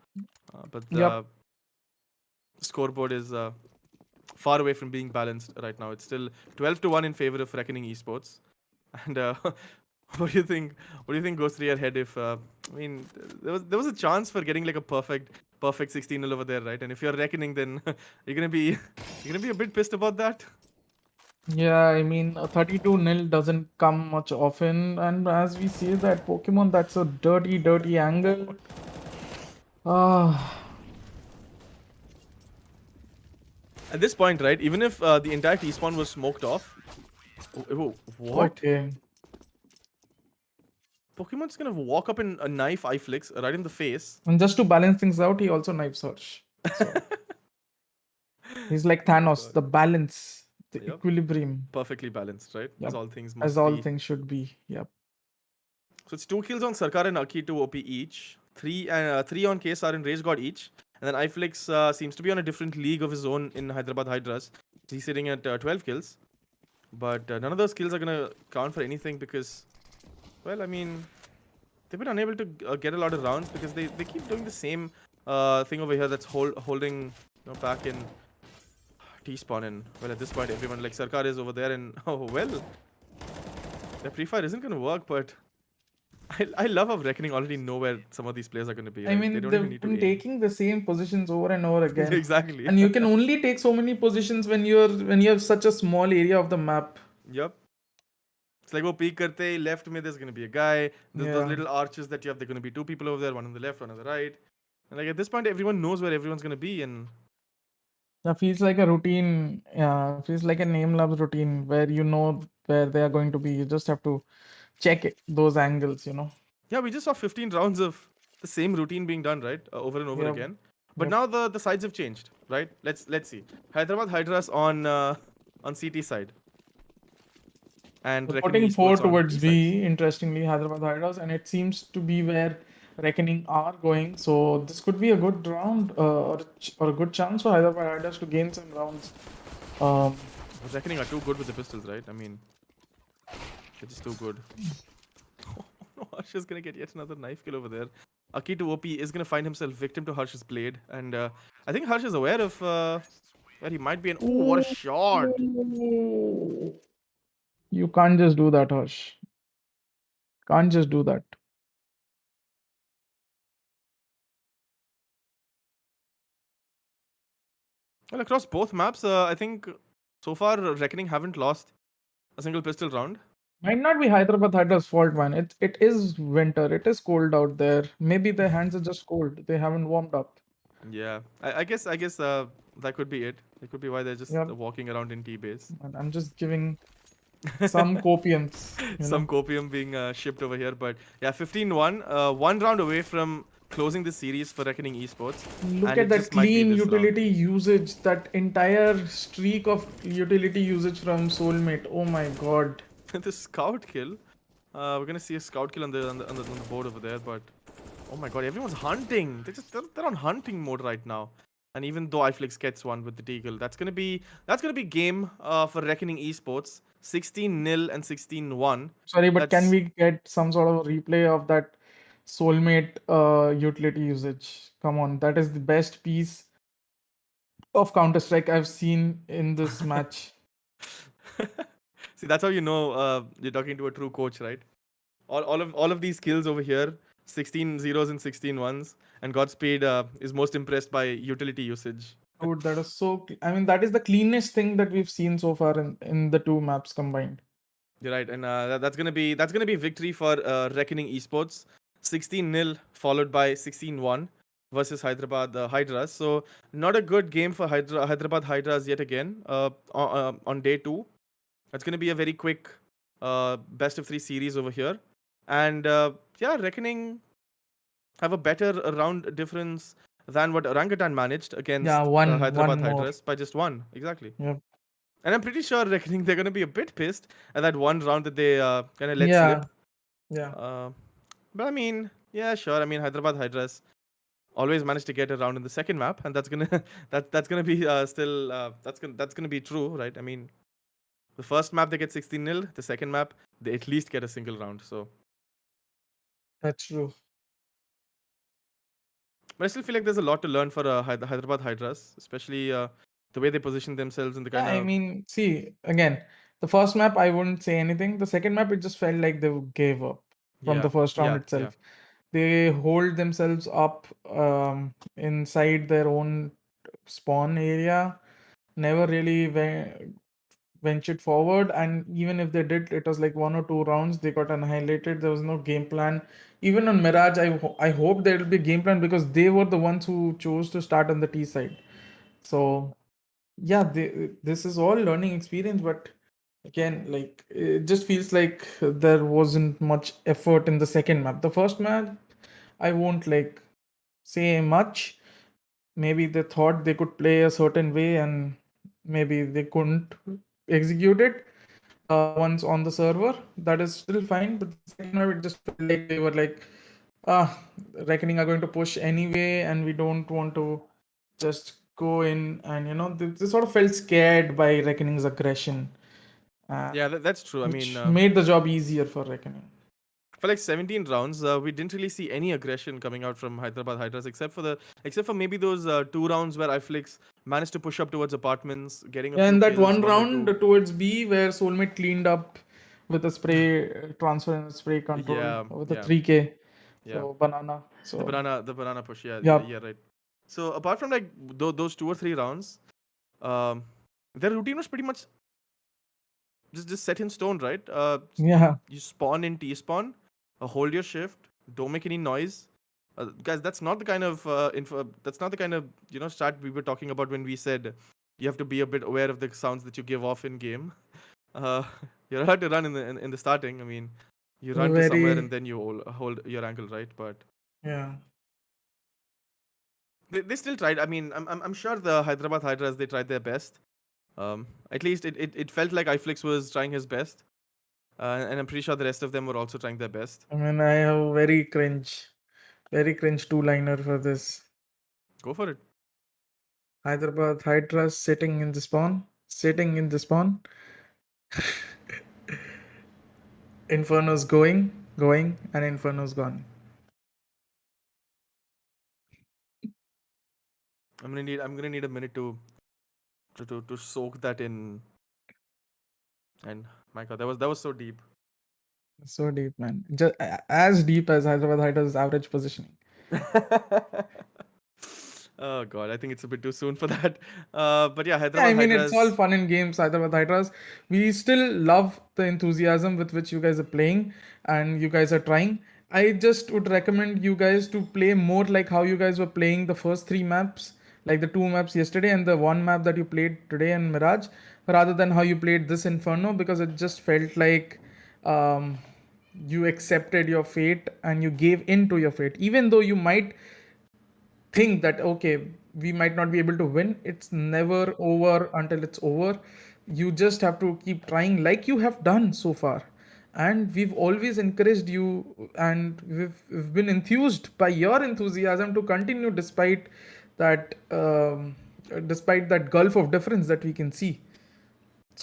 but the Yep. scoreboard is far away from being balanced right now. It's still 12-1 in favor of Reckoning Esports. And what do you think? What do you think goes through your head if I mean there was a chance for getting like a perfect 16-0 over there, right? And if you're Reckoning, then you're gonna be a bit pissed about that. Yeah, I mean, a 32-0 doesn't come much often, and as we see that Pokemon, that's a dirty angle. At this point, right? Even if the entire T-spawn was smoked off. Oh, what? Okay. Pokemon's gonna walk up and a knife eye flicks right in the face. And just to balance things out, he also knifes Harsh. So he's like Oh my Thanos, god. the balance, the Yep. equilibrium. Perfectly balanced, right? As Yep. all things As must all be. things should be. Yep. So it's 2 kills on Sarkar and Aki, 2 OP each. Three on KSR and Rage God each. And then iFlix seems to be on a different league of his own in Hyderabad Hydras. He's sitting at 12 kills. But none of those kills are gonna count for anything because, well, I mean, they've been unable to get a lot of rounds because they keep doing the same thing over here that's holding back in T-spawn. And, well, at this point, everyone, like Sarkar is over there and, oh, well, the pre-fire isn't gonna work, but I love how Reckoning already know where some of these players are going to be, I right? They mean, don't even they've need to been aim. taking the same positions over and over again. Exactly. And you can only take so many positions when you have such a small area of the map. Yep. It's like, peek karte, left me, there's going to be a guy. There's those Yeah. little arches that you have, there are going to be 2 people over there, one on the left, one on the right. And like at this point, everyone knows where everyone's going to be. And That feels like a routine. Yeah, feels like a name labs routine where you know where they are going to be. You just have to check those angles. yeah, we just saw 15 rounds of the same routine being done, right? Over and over Yep. again. But Yep. now the sides have changed, right? Let's see. Hyderabad Hydras on CT side. And They're Reckoning putting 4 Esports on towards B side. B, interestingly, Hyderabad Hydras, and it seems to be where Reckoning are going. So this could be a good round or a good chance for Hyderabad Hydras to gain some rounds. Reckoning are too good with the pistols, right? I mean, they're just too good. No, Harsh is gonna get yet another knife kill over there. Aki to OP is gonna find himself victim to Harsh's blade, and I think Harsh is aware of where he might be. Oh, what a shot! You can't just do that, Harsh. Can't just do that. Well, across both maps, I think so far Reckoning haven't lost a single pistol round. Might not be Hyderabad Hydras' fault, man. It is winter. It is cold out there. Maybe their hands are just cold. They haven't warmed up. Yeah, I guess that could be it. It could be why they're just Yeah, walking around in T-base. and I'm just giving some copiums. Some copium being shipped over here, but yeah, 15-1, 1 round away from closing the series for Reckoning Esports. Look And at it that just might be clean this round. utility usage. That entire streak of utility usage from Soulmate. Oh my god. The scout kill. We're gonna see a scout kill on the board over there, but oh my god, everyone's hunting. They're on hunting mode right now. And even though iFlix gets one with the deagle, that's gonna be game for Reckoning Esports. 16-0 and 16-1. Sorry, but can That's we get some sort of replay of that Soulmate utility usage? Come on, that is the best piece of Counter Strike I've seen in this match. See, that's how you know you're talking to a true coach, right? All of these skills over here, 16 zeros and 16 ones, and Godspeed is most impressed by utility usage. Dude, that is so. I mean, that is the cleanest thing that we've seen so far in the two maps combined. You're right, and that's gonna be victory for Reckoning Esports, 16-0 followed by 16-1 versus Hyderabad Hydras. So not a good game for Hyderabad Hydras yet again on day 2. It's gonna be a very quick best of 3 series over here, and yeah, Reckoning have a better round difference than what Orangutan managed against Yeah, one Hyderabad more. Hydras by just 1. Exactly. Yep. And I'm pretty sure Reckoning they're gonna be a bit pissed at that one round that they kind of let Yeah. slip. Yeah. But I mean, yeah, sure. I mean, Hyderabad Hydras always managed to get a round in the second map, and that's gonna that's gonna be still that's gonna be true, right? I mean, the first map they get 16-0, the second map they at least get a single round. So, That's true. but I still feel like there's a lot to learn for the Hyderabad Hydras, especially the way they position themselves in the kind Yeah, I of mean, see, again, the first map, I wouldn't say anything. The second map, it just felt like they gave up from the first round yeah. itself. They hold themselves up inside their own spawn area, never really ventured forward. And even if they did, it was like 1 or 2 rounds, they got annihilated. There was no game plan. Even on Mirage, I hope there will be a game plan because they were the ones who chose to start on the T side. So yeah, this is all learning experience, but Again, like it just feels like there wasn't much effort in the second map. The first map, I won't like say much. Maybe they thought they could play a certain way and maybe they couldn't execute it once on the server. That is still fine, but the second map it just felt like they were like, ah, Reckoning are going to push anyway, and we don't want to just go in, and they sort of felt scared by Reckoning's aggression, Yeah, that's true. I mean, which made the job easier for Reckoning. for like 17 rounds, we didn't really see any aggression coming out from Hyderabad Hydras, except for maybe those 2 rounds where iFlix managed to push up towards apartments, getting a Yeah, few and that kills, one one or round two. towards B where Soulmate cleaned up with a spray transfer and a spray control Yeah, with a yeah, 3K. yeah. So banana. The So banana, the banana push. Yeah, yeah, yeah, yeah, right. So apart from like those 2 or 3 rounds, um, their routine was pretty much just set in stone, right? yeah. You spawn in T spawn, hold your shift, don't make any noise. Guys, that's not the kind of that's not the kind of strat we were talking about when we said you have to be a bit aware of the sounds that you give off in game. Uh, you're allowed to run in the starting. I mean, you run to somewhere and Very then you hold your ankle, right? But yeah. they still tried. I mean, I'm sure the Hyderabad Hydras they tried their best. At least it felt like iFlix was trying his best, and I'm pretty sure the rest of them were also trying their best. I mean, I have very cringe two-liner for this. Go for it. Hyderabad Hydras sitting in the spawn. Inferno's going, and Inferno's gone. I'm gonna need a minute to soak that in. And my God, that was so deep. So deep, man. Just as deep as Hyderabad Hydras' average positioning. Oh God, I think it's a bit too soon for that. But yeah, Yeah, I Hyderabad mean, it's all Hydras. fun and games, Hyderabad Hydras. We still love the enthusiasm with which you guys are playing and you guys are trying. I just would recommend you guys to play more like how you guys were playing the first three maps, like the two maps yesterday and the one map that you played today in Mirage, rather than how you played this Inferno, because it just felt like um, you accepted your fate and you gave in to your fate. Even though you might think that okay, we might not be able to win, it's never over until it's over. You just have to keep trying like you have done so far, and we've always encouraged you, and we've been enthused by your enthusiasm to continue that despite that gulf of difference that we can see.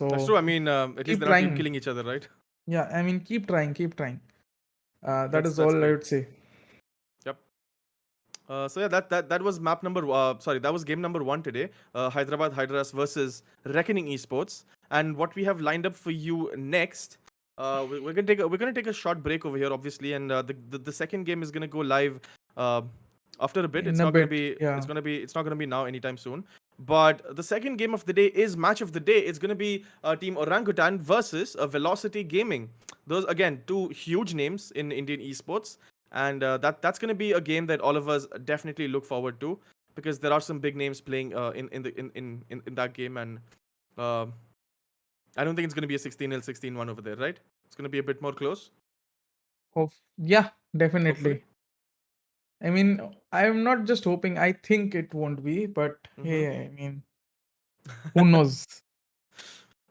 That's So true. I mean, at least keep they're not team trying. killing each other, right? Yeah, I mean, keep trying. That That's is that's all I great. would say. Yep. So yeah, that was map number. Sorry, that was game number 1 today. Hyderabad Hydras versus Reckoning Esports. And what we have lined up for you next. We're gonna take a short break over here, obviously, and the second game is gonna go live after a bit. In It's a not gonna bit, be. yeah. It's not gonna be now anytime soon. But the second game of the day is match of the day. It's gonna be Team Orangutan versus Velocity Gaming. Those again two huge names in Indian esports, and that's gonna be a game that all of us definitely look forward to because there are some big names playing in that game, and uh, I don't think it's gonna be a 16-0 16-1 over there, right? It's gonna be a bit more close, Yeah, hopefully. definitely. I mean, I'm not just hoping, I think it won't be, but Mm-hmm. hey, I mean, who knows?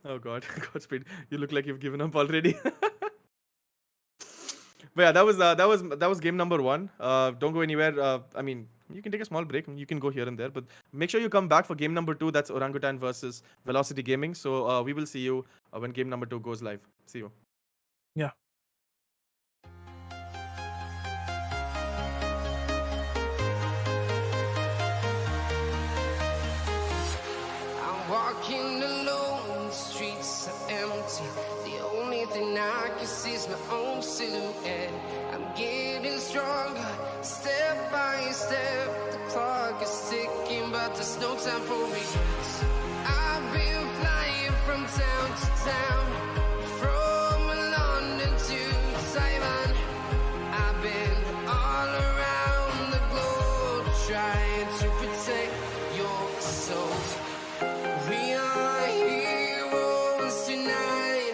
Oh God, Godspeed. You look like you've given up already. But yeah, that was game number 1. Don't go anywhere. I mean, you can take a small break. You can go here and there, but make sure you come back for game number 2. That's Orangutan versus Velocity Gaming. So we will see you when game number 2 goes live. See you. Yeah. I'm walking alone, the streets are empty. The only thing I can see is my own silhouette. I'm getting stronger, step by step. The clock is ticking, but there's no time for regrets. I've been flying from town to town, from London to Taiwan. I've been all around the globe trying to protect your soul. We are heroes tonight.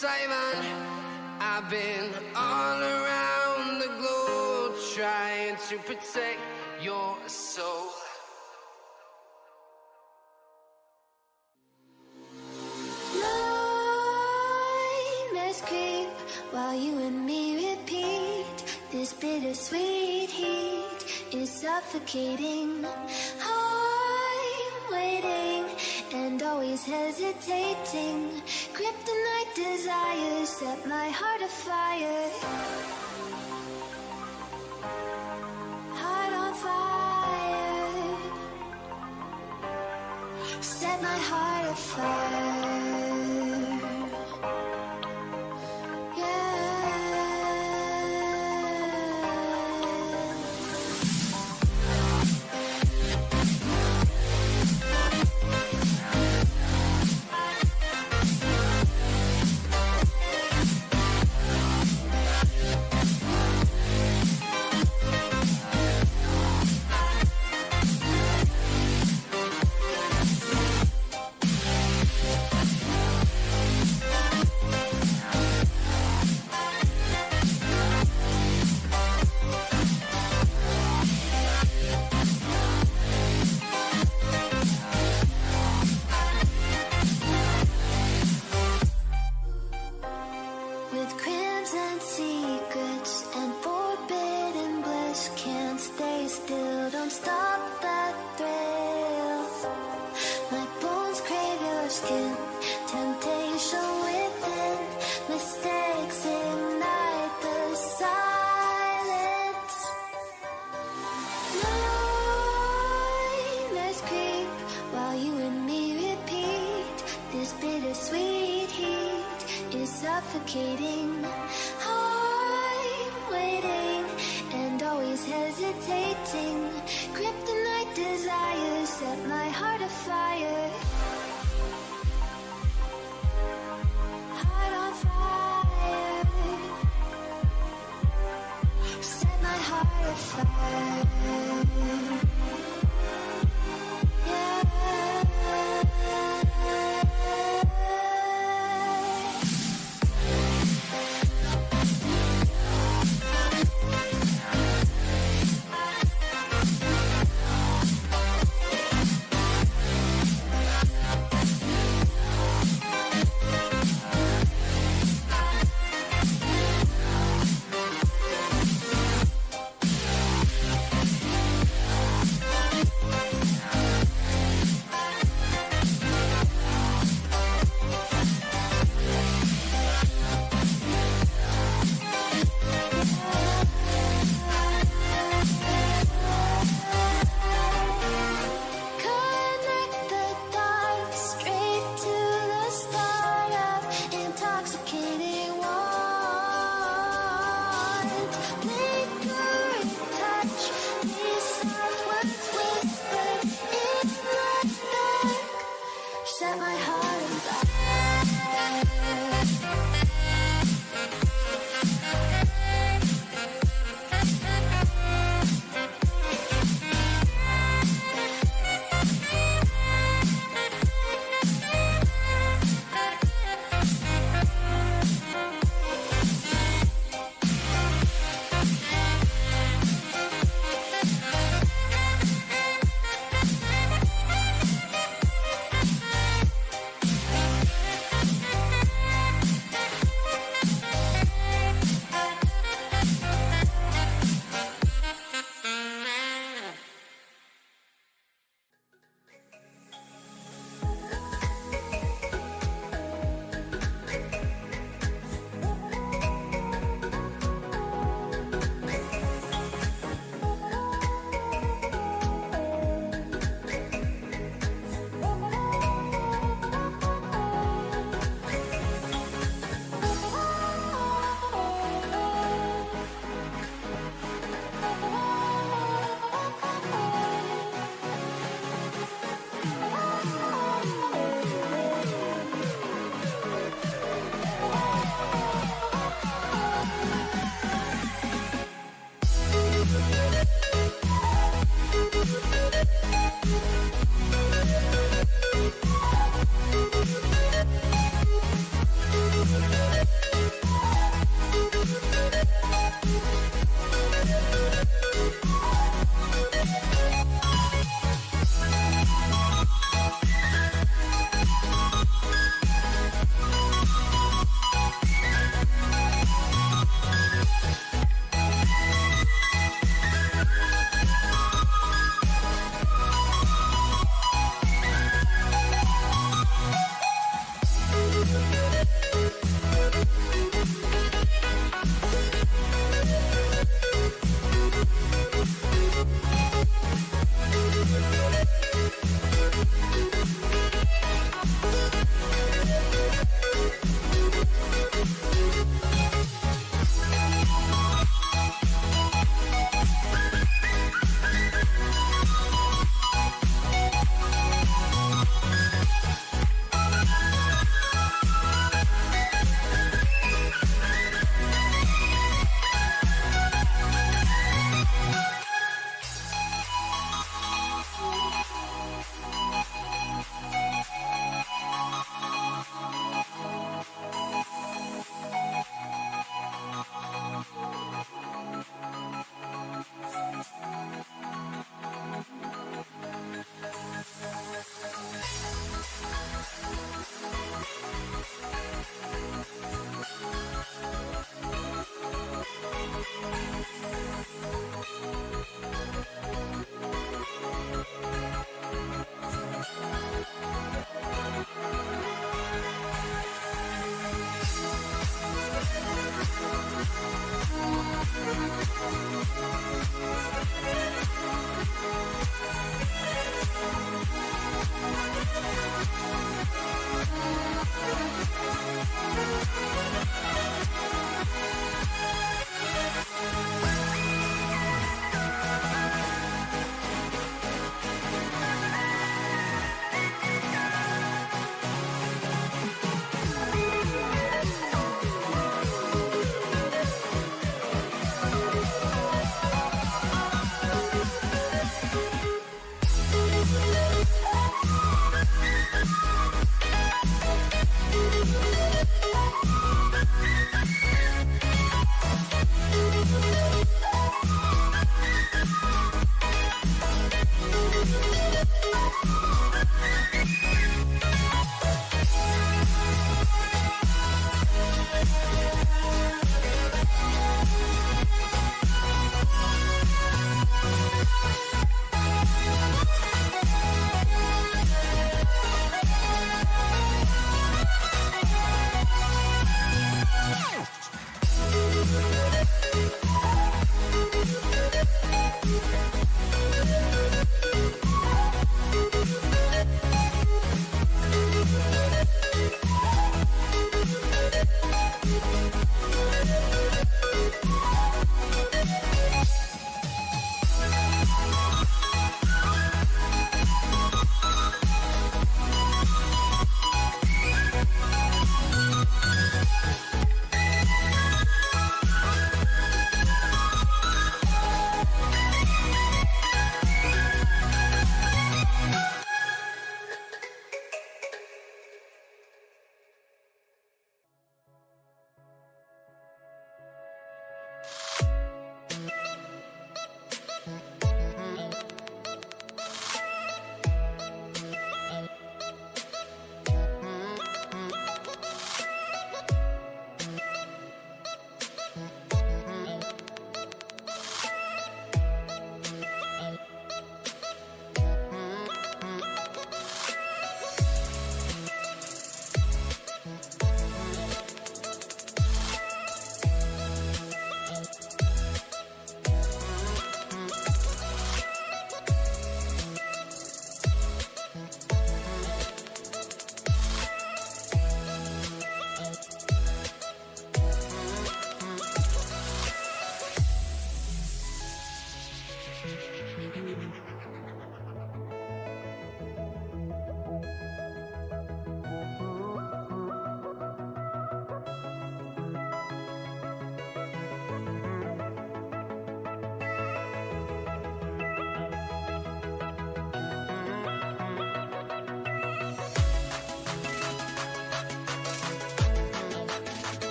silent. I've been all around the globe trying to protect your soul. Nightmares creep while you and me repeat. This bittersweet heat is suffocating. I'm waiting and always hesitating. Kryptonite desires set my heart afire. Heart on fire. Set my heart afire. With crimson secrets and forbidden bliss, can't stay still, don't stop that thrill. My bones crave your skin, temptation within, mistakes ignite the silence. Nightmares creep while you and me repeat. This bittersweet heat is suffocating. I'm waiting and always hesitating. Kryptonite desires set my heart afire. Heart on fire. Set my heart afire.